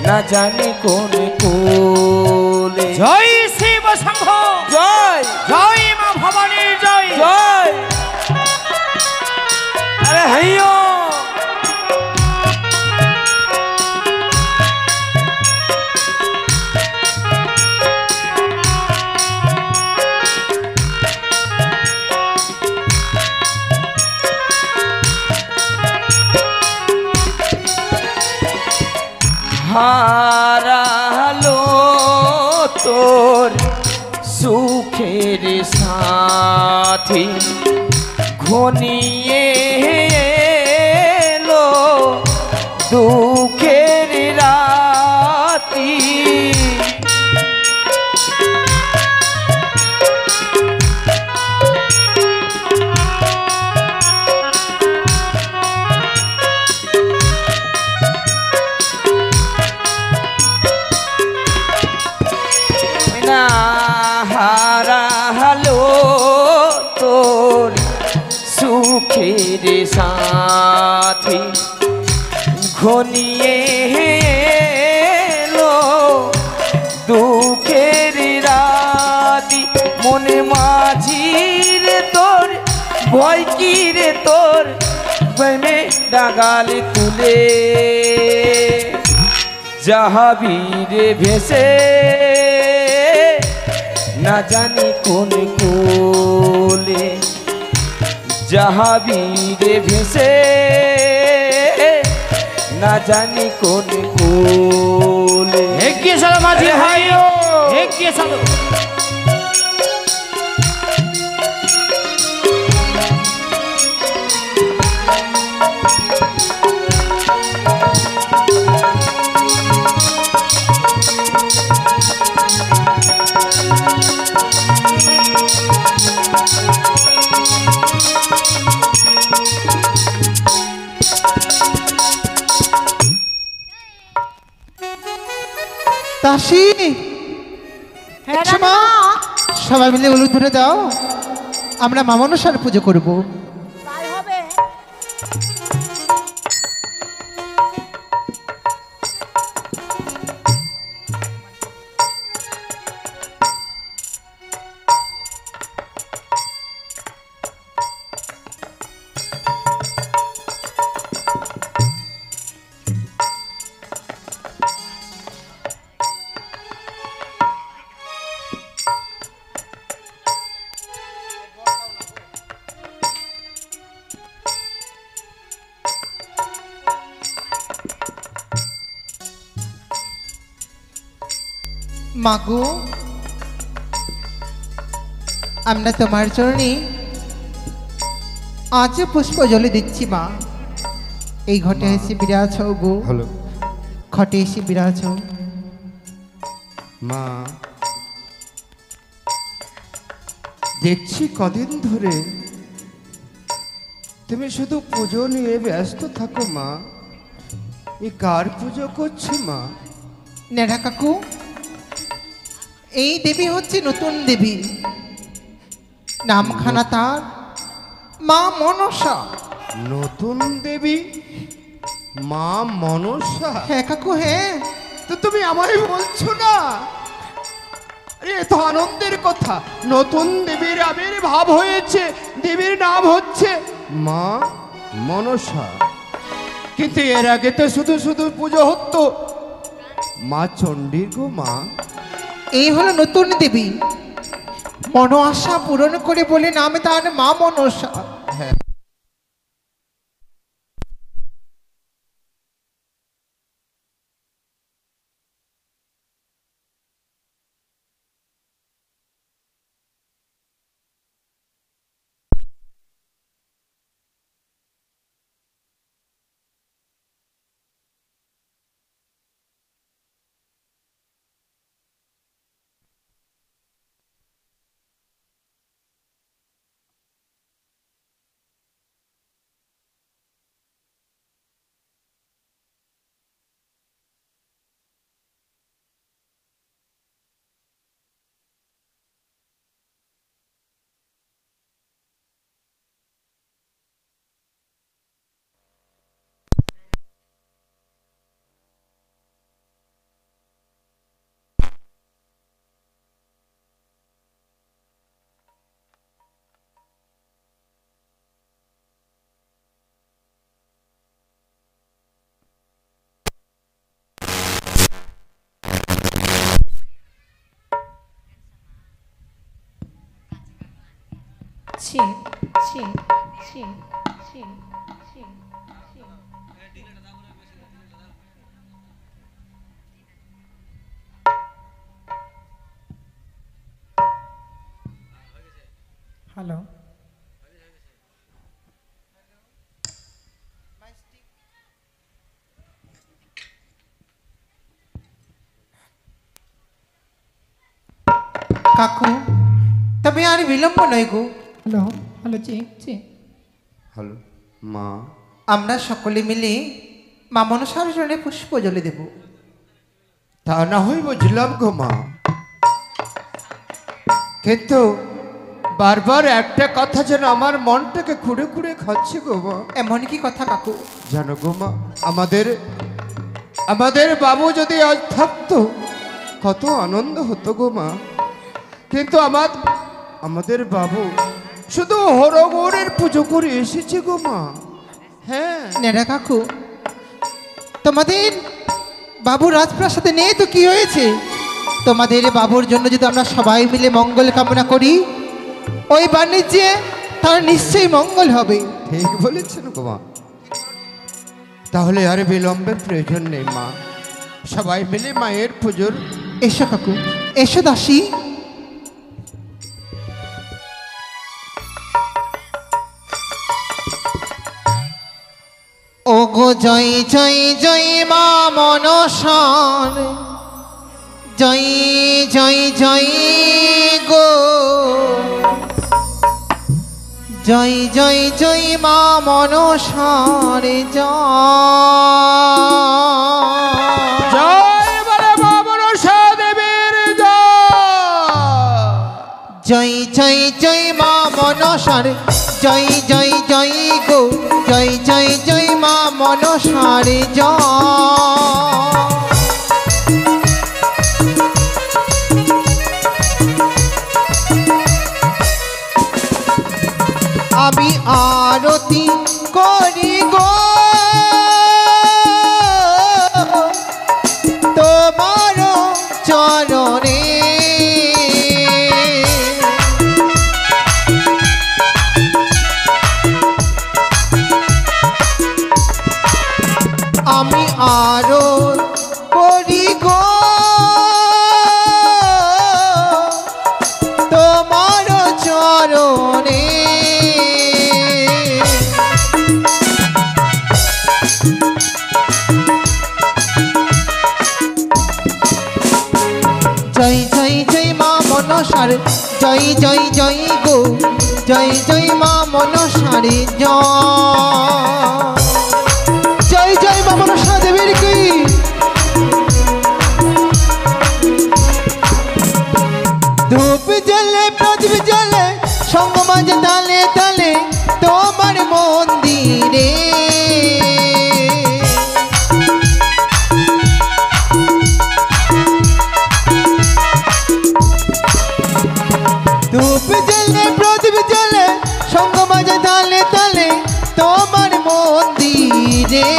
Speaker 4: না জানি কোনে কোলে।
Speaker 1: জয় শিব শম্ভ,
Speaker 4: জয়
Speaker 1: জয় মা ভবানীর জয়।
Speaker 4: জয়। আরে হাইও হারালো তোর সুখের সাথী ঘনিয়ে এলো দুঃখের রাতি। না হারালো তোর সুখের সাথী ঘনিয়ে এলো দুঃখের রাতি। মনে মাঝি রে তোর ভয় কি রে তোর প্রেমে ডাগাল তুলে, যাহাবি রে ভেসে না জানি কোন কোলে। যাহাবি রে ভেসে না জানি কোন কোলে।
Speaker 1: এগিয়ে চলো মাঝি ভাই, এগিয়ে চলো।
Speaker 2: দাসী,
Speaker 3: হ্যাঁ
Speaker 2: একসময়
Speaker 3: রানীমা,
Speaker 2: সবাই মিলে হলুদ ধরে দাও, আমরা মা মনসার পুজো করব।
Speaker 3: তাই হবে।
Speaker 2: মাগো, আমরা তোমার চরণে আজ পুষ্পজলি দিচ্ছি মা। এই ঘটে এসে বিরাজ গো,
Speaker 7: হলো
Speaker 2: ঘটে এসে বিরাজ।
Speaker 7: মা, দেখছি কদিন ধরে তুমি শুধু পুজো নিয়ে ব্যস্ত থাকো মা। এ কার পুজো করছো মা?
Speaker 2: নেড়া কাকু, এই দেবী হচ্ছে নতুন দেবী, নামখানা তার মা মনসা।
Speaker 7: নতুন দেবী মা মনসা?
Speaker 2: হ্যাঁ কাকু, হ্যাঁ।
Speaker 7: তো তুমি আমায় বলছো না? আরে এ তো আনন্দের কথা, নতুন দেবীর আবির্ভাব হয়েছে, দেবীর নাম হচ্ছে মা মনসা। কিন্তু এর আগে তো শুধু শুধু পুজো হতো মা চণ্ডীর গো মা।
Speaker 2: এই হলো নতুন দেবী, মন আশা পূরণ করে বলে নামে তার মা মনসা।
Speaker 7: হ্যাঁ,
Speaker 6: ছি ছি ছি ছি ছি ছি।
Speaker 2: হ্যালো, কাকু তবে আর বিলম্ব নয় গো। হ্যালো হ্যালো, জি জি।
Speaker 7: হ্যালো মা,
Speaker 2: আমরা সকলে মিলে মা মনসার জন্য পুষ্পজলি দেব।
Speaker 7: তা না হয় বুঝলাম গো মা, কিন্তু বারবার একটা কথা যেন আমার মনটাকে খুঁড়ে খুঁড়ে খাচ্ছে গো মা।
Speaker 2: এমন কি কথা কাকু?
Speaker 7: জানো গো মা, আমাদের বাবু যদি আজ থাকতো কত আনন্দ হতো গো মা। কিন্তু আমাদের বাবু শুধু হরগৌরের পুজো করে এসেছে গো মা। হ্যাঁ
Speaker 2: নেড়া কাকু, তোমাদের বাবু রাজপ্রাসাদে নেই তো কি হয়েছে? তোমাদের বাবুর জন্য যদি আমরা সবাই মিলে মঙ্গল কামনা করি, ওই বাণিজ্যে তার নিশ্চয়ই মঙ্গল হবে।
Speaker 7: ঠিক বলেছেন গো মা, তাহলে আর বিলম্বের প্রয়োজন নেই মা, সবাই মিলে মায়ের পুজোর।
Speaker 2: এসো কাকু, এসো দাসী। ও গো জয় জয় জয় মা মনসার, জয় জয় জয় গো, জয় জয় জয় মা মনসার জয়।
Speaker 7: জয় বলে মা মনসা দেবীর জয়।
Speaker 2: জয় জয় জয় মা মনসার, জয় জয় জয় গো, জয় জয় জয় মা মনসার জয়। আমি আরতি করি গো তোমার চরণে, আমি আরো করি গো তোমার চরণে। মনসার জয় জয় জয় গো, জয় জয় মা মনসারে জয় জয় মা মনসা দেবীর কি। ধূপ জ্বলে প্রদীপ জ্বলে সঙ্গ মাঝে তালে তালে তোমার মন্দিরে। ধূপ জ্বলে প্রদীপ জ্বলে সঙ্গ মাঝে তালে তালে তোমার মন্দিরে।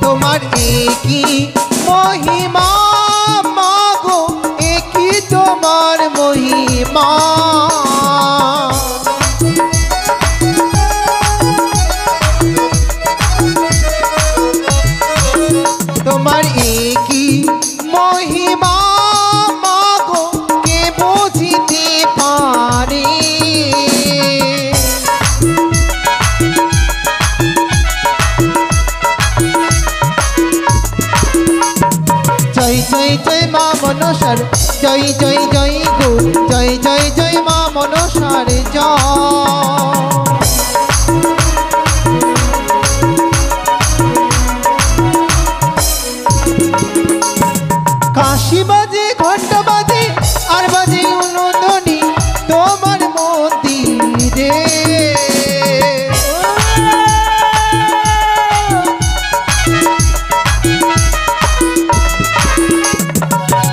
Speaker 2: তোমার একই মহিমা মাগো, একই তোমার মহিমা। তোমার একই মহিমা মাগো, কে বুঝিতে পারে। জয় জয় জয় মা মনসার জয় জয় জয় গো, জয় জয় জয় মা মনসার কাশি বাজে ঘন্টা বাজে আর বাজে উলুধ্বনি তোমার মন্দিরে।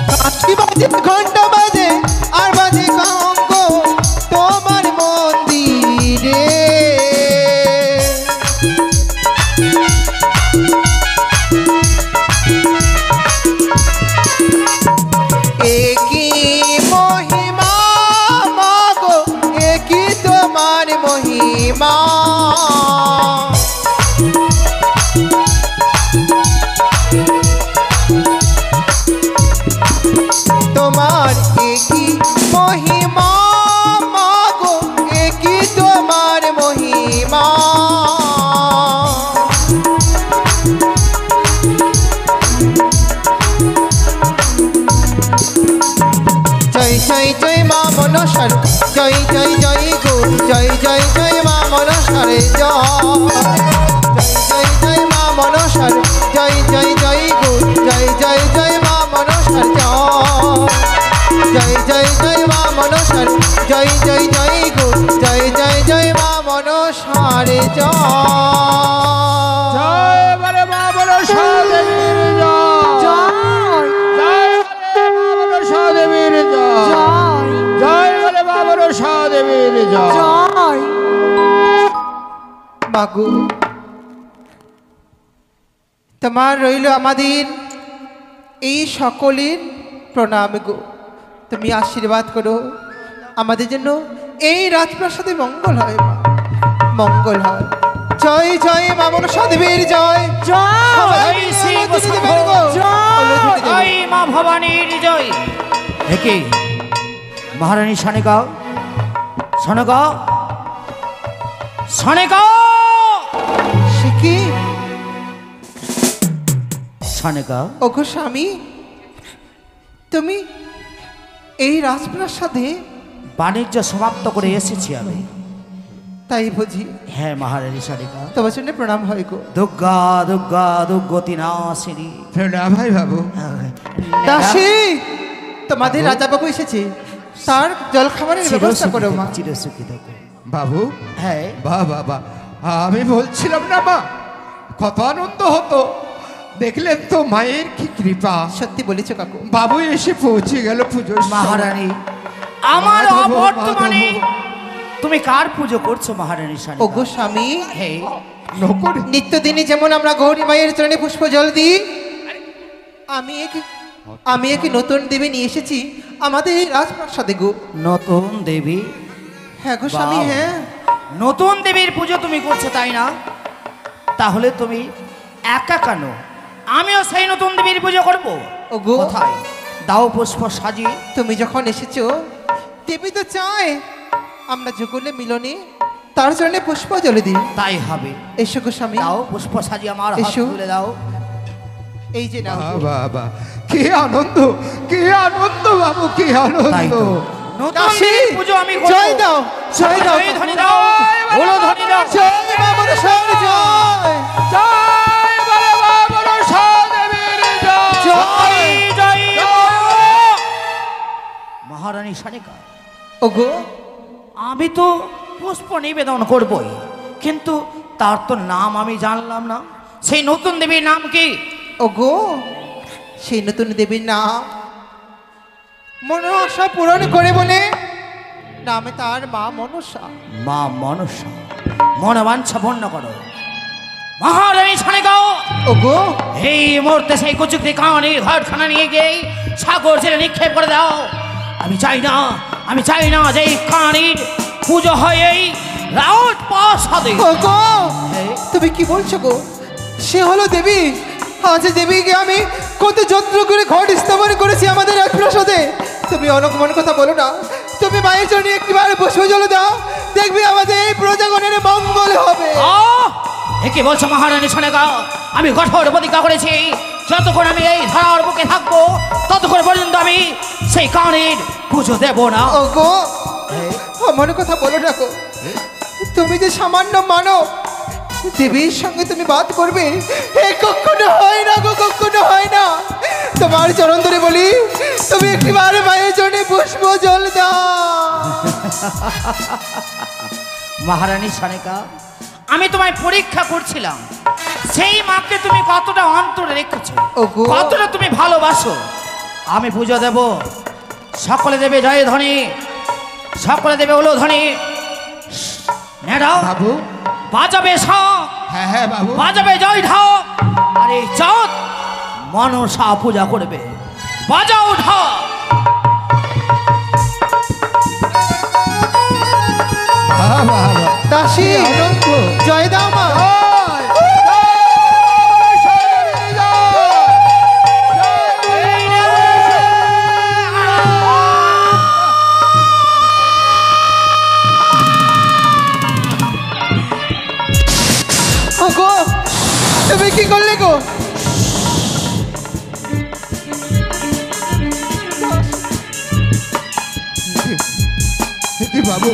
Speaker 2: কাশি বাজে ঘন্টা বাজে আর বাজে কঙ্গ তোমার মন্দিরে। একই মহিমা মাগো, একই তোমার মহিমা। তোমার একই মহিমা মাগো, একই তোমার মহিমা। জয় জয় জয় মা মনসার জয় জয় জয় গো, জয় জয় জয় মা মনসার জয় জয় মা মনসার জয় জয় জয় গো, জয় জয় জয় মা মনসার জয় জয় জয় মা মনসার জয় জয় জয় গো, জয় জয় জয় মা মনসার
Speaker 7: জয় বলে মা মনসা দেবীর জয়। জয় বলে মা মনসা দেবীর জয়। জয় বলে মা মনসা দেবীর জয়।
Speaker 2: মাগো, তোমার রইল আমাদের এই সকলের প্রণাম গো। তুমি আশীর্বাদ করো আমাদের জন্য, এই রাজপ্রাসাদে মঙ্গল হয় মা, মঙ্গল হয়। জয় জয় মা মনসা দেবীর জয়।
Speaker 1: জয় শ্রী গোসাই জয় মা ভবানীর জয়। একে মহারানী সানেকা, সানেকা, সানেকা,
Speaker 2: সে কি
Speaker 1: সানেকা।
Speaker 2: ওগো স্বামী, তুমি এই রাজপ্রাসাদে?
Speaker 1: বাণিজ্য সমাপ্ত করে এসেছি আমি।
Speaker 2: তাই বুঝি?
Speaker 1: হ্যাঁ মহারানী সানেকা।
Speaker 2: তোমার জন্য প্রণাম হয় গো।
Speaker 1: দুর্গা দুর্গা দুর্গতি নাশিনী।
Speaker 7: প্রণাম ভাই বাবু।
Speaker 2: দাসী, তোমাদের রাজাবাবু এসেছে, তার জল খাবারের ব্যবস্থা করো মা।
Speaker 1: চিরসুখী থাকো
Speaker 7: বাবু।
Speaker 1: হ্যাঁ
Speaker 7: বাহ বাবা, আমি বলছিলাম না মা, কত আনন্দ হতো। দেখলেন তো মায়ের কি কৃপা।
Speaker 2: সত্যি বলেছো কাকু।
Speaker 7: বাবু এসে পৌঁছে গেল পুজো।
Speaker 1: মহারানী, আমার
Speaker 7: মাধব,
Speaker 1: অবর্তমানে
Speaker 7: মাধব।
Speaker 1: তুমি কার পুজো করছো মহারানী সানেকা?
Speaker 2: ওগো স্বামী,
Speaker 1: হ্যাঁ
Speaker 7: নকর
Speaker 2: নিত্যদিনই যেমন আমরা গৌরী মায়ের চরণে পুষ্প জল দিই, আমি এক নতুন দেবী নিয়ে এসেছি আমাদের এই রাজপ্রাসাদে গো।
Speaker 1: নতুন দেবী?
Speaker 2: হ্যাঁ গো স্বামী,
Speaker 1: বাহ।
Speaker 2: হ্যাঁ।
Speaker 1: নতুন দেবীর পুজো তুমি করছো তাই না? তাহলে তুমি একা কেন? আমিও সেই নতুন দেবীর পুজো করব।
Speaker 2: ওগো।
Speaker 1: কোথায়? দাও পুষ্প সাজি।
Speaker 2: তুমি যখন এসেছো, দেবী তো চায় আমরা যুগলে মিলনে তার জন্য পুষ্প জলে দিই।
Speaker 1: তাই হবে।
Speaker 2: এসো গো স্বামী,
Speaker 1: দাও পুষ্প সাজিয়ে আমার হাত
Speaker 2: এসো।
Speaker 1: তুলে দাও।
Speaker 2: এই যে নাও।
Speaker 7: বাবা কি আনন্দ, কি আনন্দ বাবু, কি
Speaker 1: তাই
Speaker 7: আনন্দ।
Speaker 1: তো নতুন
Speaker 2: দাসী,
Speaker 1: দেবীর পুজো আমি করব।
Speaker 2: জয় দাও, জয় দাও।
Speaker 1: জয় ধ্বনি দাও, বলো ধ্বনি দাও।
Speaker 2: জয় মা মনসার জয়,
Speaker 7: জয় বলে মা মনসা দেবীর জয়।
Speaker 1: জয় জয় মহারানী সানিকা।
Speaker 2: ওগো
Speaker 1: আমি তো পুষ্প নিবেদন করবই, কিন্তু তার তো নাম আমি জানলাম না। সেই নতুন দেবীর নাম কি?
Speaker 2: ওগো সেই নতুন দেবীর নাম মনসা পূরণ করে বলে নামে তার মা মনসা।
Speaker 1: মা মনসা। মনোবাঞ্ছা পূর্ণ করো মহারানী সানিকা।
Speaker 2: ওগো
Speaker 1: এই মুহূর্তে সেই কুচুক্তি কাহানির ঘরখানা নিয়ে গিয়ে সাগর জেলে নিক্ষেপ করে দাও। আমি চাই না, আমি চাই না যে এই কাহানির পুজো হয় এই রাউট প্রাসাদে।
Speaker 2: ওগো তুমি কি বলছো গো? সে হলো দেবী। আজ দেবীকে আমি কত যত্ন করে ঘট স্থাপন করেছি আমাদের এক প্রাসাদে। তুমি অনগমন কথা বলো না। তুমি মায়ের জন্য একবার পুষ্প জল দাও, দেখবি আমাদের এই প্রজাগণের মঙ্গল হবে।
Speaker 1: কি বলছো মহারানী সানিকা? আমি কঠোর প্রতিজ্ঞা করেছি, যতক্ষণ আমি এই ধরার বুকে থাকবো ততক্ষণ পর্যন্ত আমি সেই কাহানির পুজো দেব না।
Speaker 2: ওগো আমার কথা বলো না গো। তুমি যে সামান্য মানব, দেবীর সঙ্গে তুমি বাদ করবে, এ কখনো হয় না গো, কখনো হয় না। তোমার চরণ ধরে বলি, তুমি একবার মায়ের জন্য পুষ্প জল দাও।
Speaker 1: মহারানী সানিকা, আমি তোমায় পরীক্ষা করছিলাম সেই মাকে তুমি কতটা অন্তরে রেখেছো,
Speaker 2: ওগো।
Speaker 1: কতটা তুমি ভালোবাসো। আমি পুজো দেব, সকলে দেবে জয় ধ্বনি, সকলে দেবে উলো ধ্বনি। নেড়াও
Speaker 7: বাবু
Speaker 1: বাজাবে শঙ্খ,
Speaker 7: হ্যাঁ হ্যাঁ বাবু,
Speaker 1: বাজাবে জয় ঢাক। আর এই চাঁদ মনসা পূজা করবে। বাজাও ঢাক।
Speaker 7: বাবা
Speaker 2: দাসী
Speaker 7: আনন্দ।
Speaker 2: জয় দাও মা।
Speaker 7: জয়, জয় মনসা দেবীর জয়।
Speaker 2: ওগো তুমি কি করলে গো?
Speaker 7: বাবু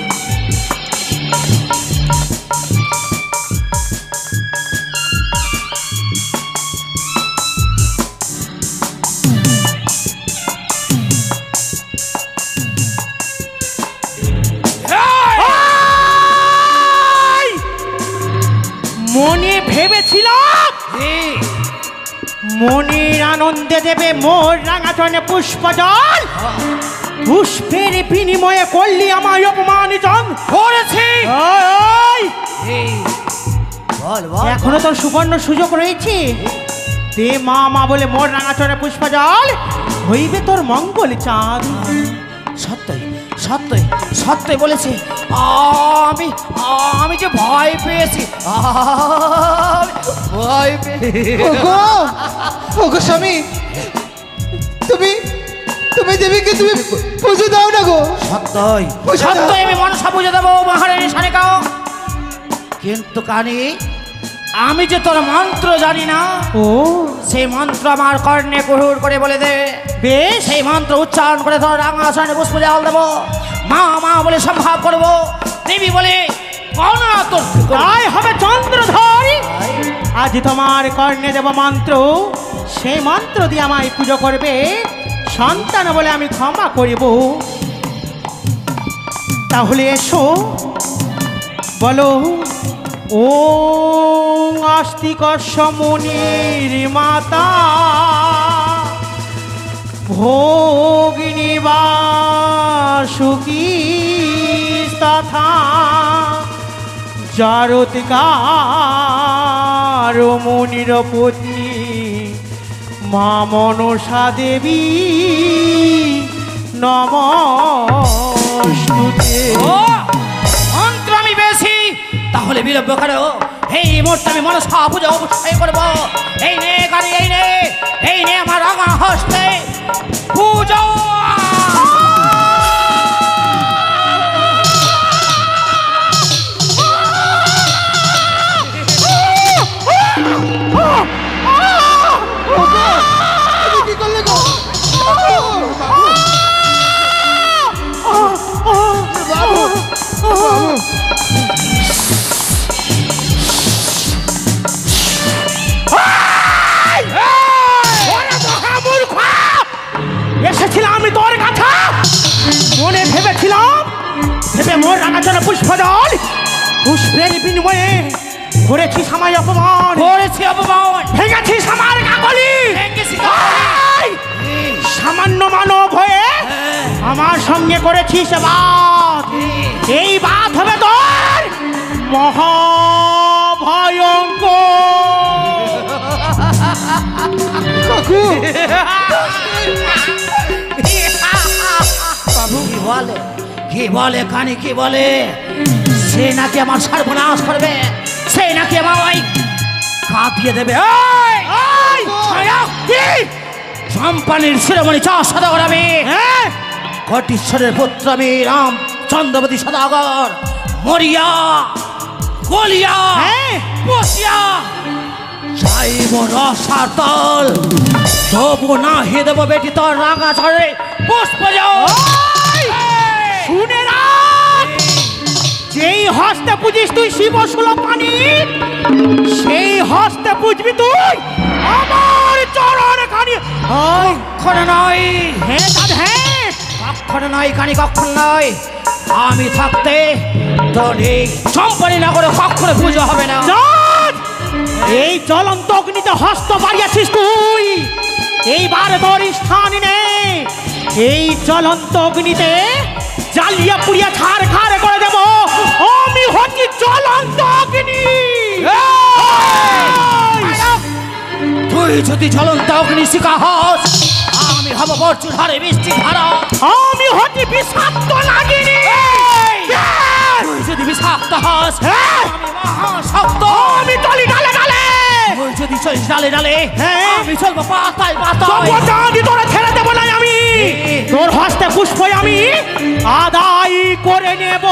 Speaker 8: মনে ভেবেছিলাম মনের আনন্দে দেবে মোর রাঙাচরণে পুষ্প জল, পুষ্পের বিনিময়ে করলি আমার অপমানিত
Speaker 1: করেছি।
Speaker 8: এই,
Speaker 1: বল বল।
Speaker 8: এখনো তোর সুবর্ণ সুযোগ রয়েছে। দে মা মা বলে মোর রাঙাচরণে পুষ্প জল, হইবে তোর মঙ্গল চাঁদ।
Speaker 1: সত্যই সত্যই সত্যই বলেছি। আমি আমি যে ভয় পেয়েছি, ভয় পেয়েছি।
Speaker 2: ওগো ওগো স্বামী, তুমি তুমি দেবীকে তুমি পুজো দাও না গো।
Speaker 1: সত্যই সত্যই আমি মনসা পুজো দেবো মহারানী সানিকা। কিন্তু কানি আমি যে তোর মন্ত্র জানি না।
Speaker 8: ও
Speaker 1: সেই মন্ত্র আমার কর্ণে কুহুর করে বলে দে।
Speaker 8: বেশ,
Speaker 1: সেই মন্ত্র উচ্চারণ করে তোর রাঙা চরণে পুষ্প জল দেবো। মা মা বলে সম্ভাব করবো, দেবী বলে গণনা তোর
Speaker 8: তাই হবে চন্দ্রধর। আজ তোমার কর্ণে দেব মন্ত্র, সেই মন্ত্র দিয়ে আমায় পুজো করবে। সন্তান বলে আমি ক্ষমা করিব। তাহলে এসো বলো, ও আস্তিকস্য মুনির মাতা ভোগিনী বাসুকী তথা জারতিকার মুনির পত্নী মা মনসা দেবী নমস্তুতে।
Speaker 1: ও মন্ত্র আমি পেয়েছি, তাহলে বিলম্ব করো। এই মুহূর্তে আমি মনসা পুজো অবশ্যই করবো। এই নে গাড়ি, এই নে আমার রাঙা হস্তে পুজো।
Speaker 8: রাঙাচরণে পুষ্পজল পুষ্পের বিনিময়ে করেছিস আমায় অপমান,
Speaker 1: করেছি অপমান,
Speaker 8: ভেঙেছিস আমার কাকলি।
Speaker 1: ভেঙেছি কাকলি।
Speaker 8: সামান্য মানব হয়ে আমার সঙ্গে করেছিস বাদ, এই বাদ হবে তোর মহাভয়ঙ্কর।
Speaker 2: কাকু
Speaker 1: বাবু কি বলে, কি বলে কানে, কি বলে? সে নাকি আমার সর্বনাশ করবে, সে নাকি আমার ওই কাঁপিয়ে দেবে। এই! এই! ছায়া! কি? চম্পানির শিরোমণি চাষ সদাগর আমি, কটিশ্বরের পুত্র আমি, রাম চন্দ্রবতী সদাগর, মরিয়া গলিয়া বসিয়া চাইব রসার তল, তবু না হে দেব বেটি তোর রাঙা ছড়ে পুষ্প যাও।
Speaker 8: শুনে রাখ, যেই হস্তে পুজিস তুই শিব সুলভ পানি, সেই হস্তে পুজবি তুই আমার চরণ খানি।
Speaker 1: কখনো নয়,
Speaker 8: হ্যাঁ দাদ হ্যাঁ,
Speaker 1: কখনো নয় কানি, কখনো নয়। আমি থাকতে তোর এই চম্পানি না করে কখনো পুজো হবে না।
Speaker 8: দাদ, এই জ্বলন্ত অগ্নিতে হস্ত বাড়িয়েছিস তুই, এইবার তোর স্থান নেই। এই জ্বলন্ত অগ্নিতে জ্বালিয়ে পুড়িয়ে ছাড় খাড় করে দেব। আমি হচ্ছি জ্বলন্ত অগ্নি।
Speaker 1: তুই যদি জ্বলন্ত অগ্নি শিখা হস, আমি হব বর্চুর হারে বৃষ্টি ধারা।
Speaker 8: আমি হচ্ছি বিষাক্ত নাগিনী।
Speaker 1: তুই যদি বিষাক্ত হস, আমি মহাশক্ত।
Speaker 8: আমি চলি ডালে ডালে,
Speaker 1: তুই যদি চলিস ডালে ডালে, আমি চলবো পাতায়
Speaker 8: তবুও
Speaker 1: পাতায়।
Speaker 8: জানি তোরা ছেড়ে দেবো না আমি। তোর হস্তে পুষ্প আমি আদায় করে নেব।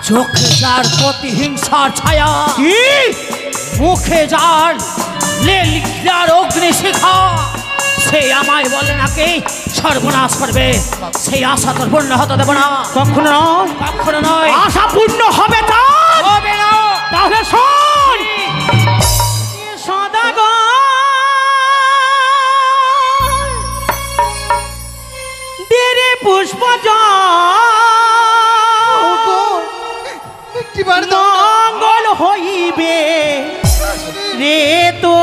Speaker 1: চোখে যার প্রতিহিংসার ছায়া,
Speaker 8: কি
Speaker 1: মুখে যার লেলিকার অগ্নি শিখা, সে আমায় বলে নাকি সর্বনাশ করবে, সেই আশা তোর পূর্ণ হতে দেব না।
Speaker 8: কখনো নয়,
Speaker 1: কখনো নয়,
Speaker 8: আশা পূর্ণ হবে তা
Speaker 1: হবে না।
Speaker 8: তাহলে শোন, সদাগর দেরে পুষ্প
Speaker 2: একটিবার
Speaker 8: মঙ্গল হইবে রে তো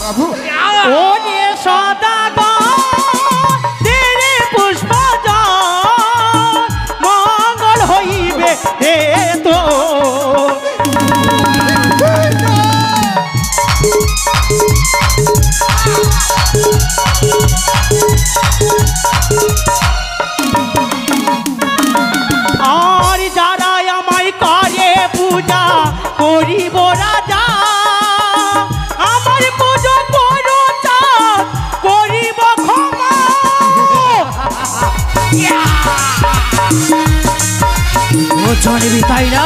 Speaker 2: বাবু
Speaker 8: ও রে সদাগর দেরে পুষ্প মঙ্গল হইবে রে তো। আর যারা আমায় করে পূজা করিব রাজা, আমার পুজো করো চাঁদ করিব ক্ষমা।
Speaker 1: ও জানিবি তাই না,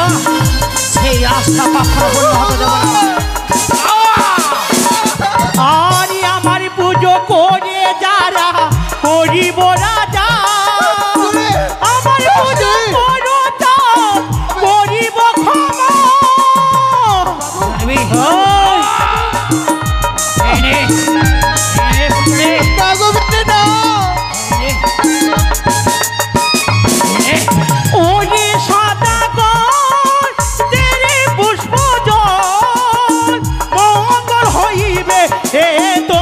Speaker 1: সেই আশা কখনো পূর্ণ হতে দেব না।
Speaker 8: আর আমার পুজো করে যারা করিব রাজা, আমার পুজো করো চাঁদ করিব ক্ষমা।
Speaker 1: জানিবি? এই নে, এই নে,
Speaker 2: কাগো বেটে না
Speaker 1: এই নে।
Speaker 8: ওরে সদাগর তেরে পুষ্প জল মঙ্গল হইবে এ তো।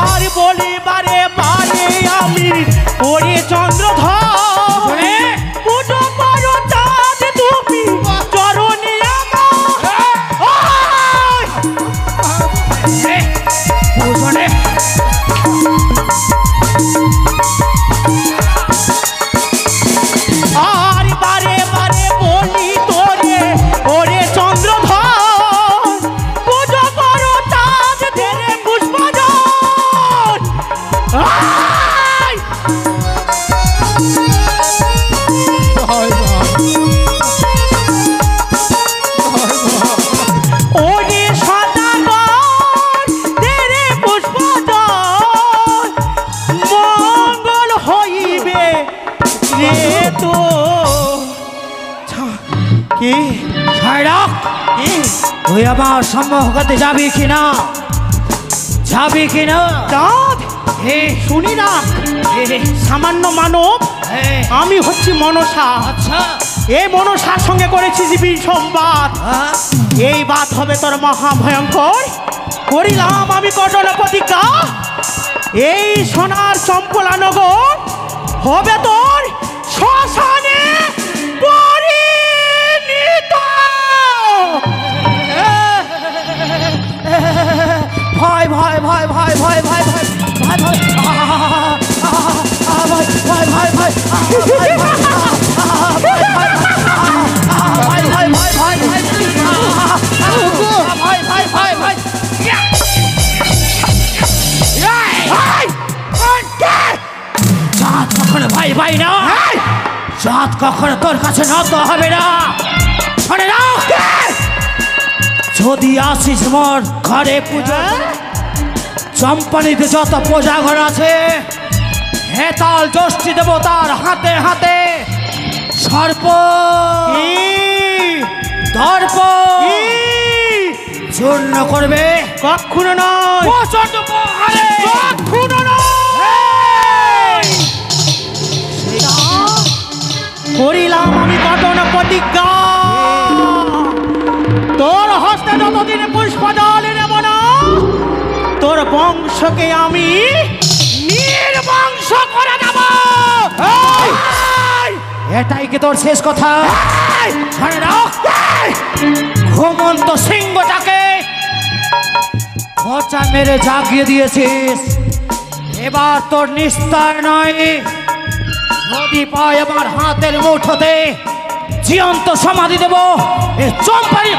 Speaker 8: আর বলি বারে বারে আমি ওরে চন্দ্রধর পুজো করো চাঁদ তুমি চরণে আমার আর বারে বারে বলি তোরে ওরে চন্দ্রধর পুজো করো চাঁদ ধরে পুষ্পজন ওরে সদাগর ধরে পুষ্পজন মঙ্গল হইবে রে তো কি
Speaker 1: ছাড়ক
Speaker 8: কি
Speaker 1: তুই আমার সম্মুখতে যাবি কিনা যাবি কিনা
Speaker 8: চাঁদ
Speaker 1: হে
Speaker 8: শুনি না সামান্য মানব আমি হচ্ছি মনসা
Speaker 1: আচ্ছা
Speaker 8: এই মনসার সঙ্গে করেছি জীবীর সংবাদ
Speaker 1: হ্যাঁ?
Speaker 8: এই বাত হবে তোর মহাভয়ঙ্কর করিলাম আমি কঠোর প্রতিজ্ঞা এই সোনার চম্পলা নগর হবে তোর শ্মশানে পরিণত
Speaker 1: ভয় ভয় ভয় ভয় ভয় ভয় ভয় ভয় ভয় ভয় ভয় ভয় চাঁদ কখনো ভাই ভাই না চাঁদ কখনো তোর কাছে নত হবে না শোনে না যদি আসিস মোর ঘরে পুজো চম্পানিতে যত পূজা ঘর আছে হেতাল ষষ্ঠী দেবতার হাতে হাতে সর্প দর্প চূর্ণ করবে
Speaker 8: কখনো নয়
Speaker 1: প্রচণ্ড প্রহারে।
Speaker 8: কখনো নয় করিলাম আমি কঠোর প্রতিজ্ঞা তোর হস্তে যতদিন পুষ্প জল নেব না তোর বংশকে আমি নির্বংশ করে দেব
Speaker 1: এটাই কি তোর শেষ কথা শোনে না ঘুমন্ত সিংহটাকে খোঁচা মেরে জাগিয়ে দিয়েছিস এবার তোর নিস্তার নয় যদি পায় আমার হাতের মুঠোতে জীবন্ত সমাধি দেব এই চম্পারি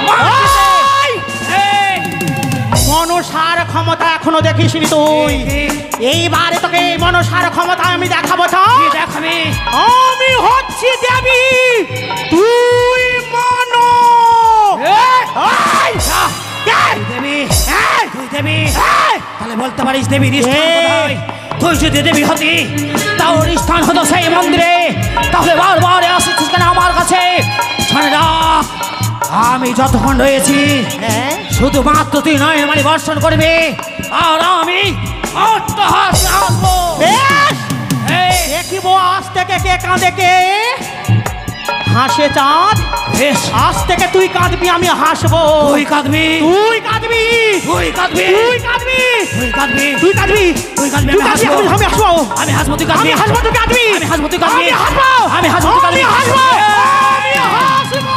Speaker 8: মনসার ক্ষমতা এখনো দেখিসনি তুই এইবারে তোকে এই মনসার ক্ষমতা আমি দেখাবো
Speaker 1: দেখাবি
Speaker 8: আমি হচ্ছি দেবী তুই মানো
Speaker 1: দেবী তুই দেবী তাহলে বলতে পারিস দেবীর স্থান কোথায়? তুই যদি দেবী হতি তাও স্থান হতো সেই মন্দিরে তাহলে বারবার আসিস কেন আমার কাছে শোনে না আমি যতক্ষণ রয়েছি শুধুমাত্র তুই নয় মানে বর্ষণ করবি আর আমি অট্টহাসে আসবো
Speaker 8: দেখিব আজ থেকে কে কাঁদে কে হাসে চাঁদ
Speaker 1: বেশ
Speaker 8: আজ থেকে তুই কাঁদবি আমি হাসবো
Speaker 1: তুই কাঁদবি
Speaker 8: তুই কাঁদবি
Speaker 1: তুই কাঁদবি
Speaker 8: তুই কাঁদবি
Speaker 1: তুই কাঁদবি
Speaker 8: তুই কাঁদবি
Speaker 1: তুই কাঁদবি
Speaker 8: তুই কাঁদবি আমি হাসবো
Speaker 1: আমি হাসবো তুই কাঁদবি
Speaker 8: আমি হাসবো তুই কাঁদবি
Speaker 1: আমি হাসবো তুই কাঁদবি
Speaker 8: আমি হাসবো
Speaker 1: আমি হাসবো তুই কাঁদবি
Speaker 8: আমি হাসবো আমি হাসবো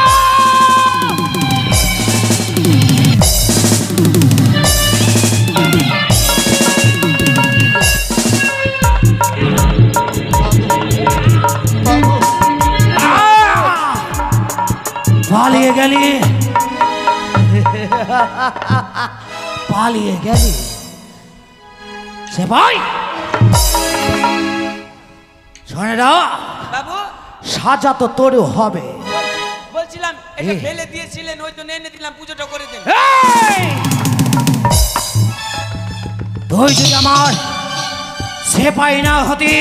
Speaker 1: পালিয়ে গেলি পালিয়ে গেলি সে ভাই শোনে না
Speaker 4: বাবু
Speaker 1: সাজা তো তোরও হবে
Speaker 4: বলছিলাম এটা
Speaker 1: এই।
Speaker 4: ফেলে দিয়েছিলেন ওই তো এনে দিলাম পুজোটা করে দেন
Speaker 1: এই! তুই যদি আমার সেপাই না হতি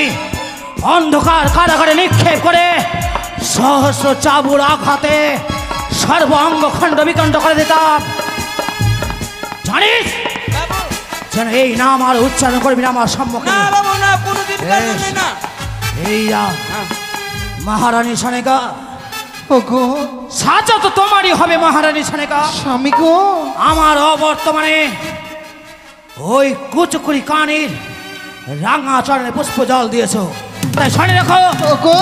Speaker 1: অন্ধকার কারাগারে নিক্ষেপ করে সহস্র চাবুর আঘাতে সর্বাঙ্গ খণ্ড বিখণ্ড করে দিতাম জানিস
Speaker 4: বাবু
Speaker 1: যেন এই নাম আর উচ্চারণ করবি না আমার সম্মুখে
Speaker 4: না বাবু না কোনোদিন
Speaker 1: বেশ।
Speaker 4: কাজে না
Speaker 1: এই যা মহারানী সনেকা
Speaker 2: ওগো
Speaker 1: সাজা তো তোমারই হবে মহারানী সনেকা।
Speaker 2: স্বামী গো,
Speaker 1: আমার অবর্তমানে ওই কুচকুরি কানের রাঙা চরণে পুষ্প জল দিয়েছো, তাই শুনে রাখো
Speaker 2: ওগো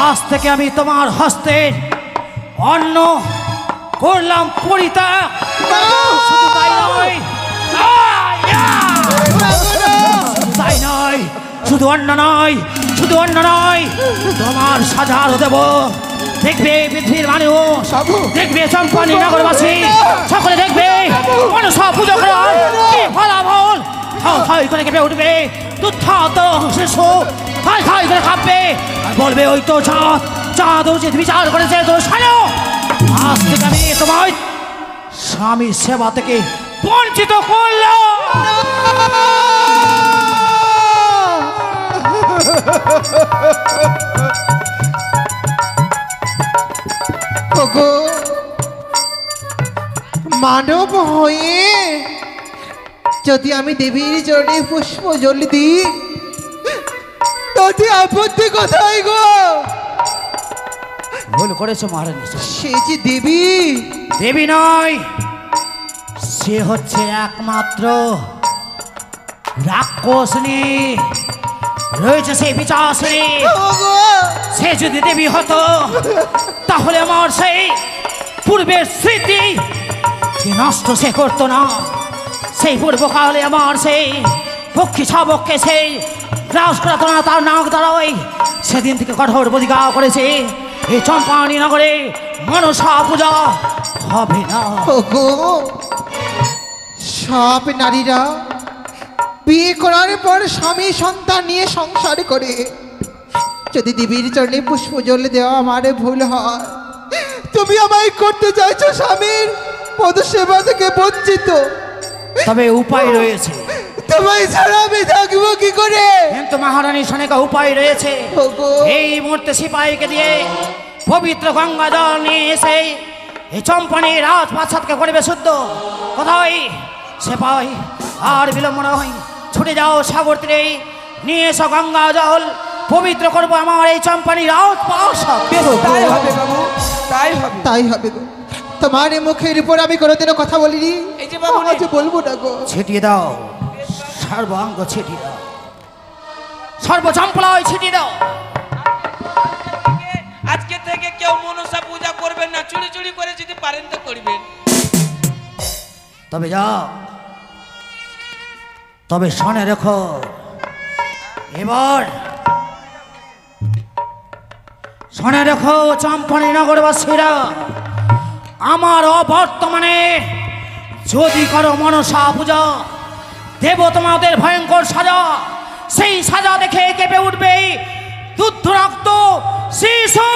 Speaker 1: আজ থেকে আমি তোমার হস্তের অন্ন করলাম পরিত্যাগ। শুধু তাই নয়, তাই নয়, শুধু অন্ন নয়, শুধু অন্ন নয়, তোমার সাজারও দেব। দেখবে পৃথিবীর মানুষ, দেখবে চম্পানি নগরবাসী, সকলে দেখবে মনসা পুজো করার কি ফলাফল। হয় করে কেঁপে উঠবে দুঃখাত শিশু, হয় করে কাঁপবে আর বলবে ওই তো চাঁদ, চাঁদ উচিত বিচার করেছে তো সানো। আজ থেকে আমি তোমার স্বামীর সেবা থেকে বঞ্চিত করলাম।
Speaker 2: ওগো মানব হয়ে যদি আমি দেবীর চরণে পুষ্প জল দিই তাতে আপত্তি কোথায় গো?
Speaker 1: ভুল করেছো মহারানী।
Speaker 2: সে যে দেবী,
Speaker 1: দেবী নয়, সে হচ্ছে একমাত্র রাক্ষসনী, রয়েছে সেই পিশাচিনী।
Speaker 2: ওগো
Speaker 1: সে যদি দেবী হতো তাহলে আমার সেই পূর্বের স্মৃতি সে নষ্ট সে করতো না। সেই পূর্বকালে আমার সেই পক্ষী শাবককে সেই গ্রাস করাতো না, তার নাক দ্বারাই সেদিন থেকে কঠোর প্রতিজ্ঞা করেছে এই চম্পানি নগরে মনসা পূজা হবে না।
Speaker 2: ওগো সব নারীরা বিয়ে করার পর স্বামী সন্তান নিয়ে সংসার করে, যদি দেবীর চরণে পুষ্প জল দেওয়া আমার ভুল হয়, তুমি আমায় করতে চাইছো স্বামীর পদসেবা থেকে বঞ্চিত।
Speaker 1: তবে উপায় রয়েছে,
Speaker 2: তোমায় ছাড়া আমি থাকবো কি করে?
Speaker 1: কিন্তু মহারানী সনেকা উপায় রয়েছে।
Speaker 2: ওগো
Speaker 1: এই মুহূর্তে সিপাহীকে দিয়ে পবিত্র গঙ্গা জল নিয়ে এসে এই চম্পানির রাজপ্রাসাদকে করবে শুদ্ধ। কোথায় সিপাহী, আর বিলম্ব নয়, ছুটে যাও সাগর তীরে, নিয়ে এসো গঙ্গা জল, পবিত্র করবো আমার এই চম্পানির রাজপ্রাসাদ।
Speaker 4: তাই হবে বাবু, তাই হবে।
Speaker 2: তাই হবে গো, তোমার এই মুখের উপর আমি কোনোদিনও কথা বলিনি,
Speaker 4: এই যে বাবু,
Speaker 2: আজ বলবো না গো।
Speaker 1: ছিটিয়ে দাও সর্বাঙ্গ, ছিটিয়ে দাও সর্বচম্পলায় ছিটিয়ে দাও।
Speaker 4: আজকে থেকে কেউ মনসা পূজা করবেন না, চুরি চুরি করে যদি পারেন তো করবেন।
Speaker 1: তবে যাও, তবে শোনে রেখো এবার, শোনে রেখো চম্পানি নগরবাসীরা, আমার অবর্তমানে যদি করো মনসা পূজা দেব তোমাদের ভয়ঙ্কর সাজা। সেই সাজা দেখে কেঁপে উঠবে দুধ রক্ত শিশু।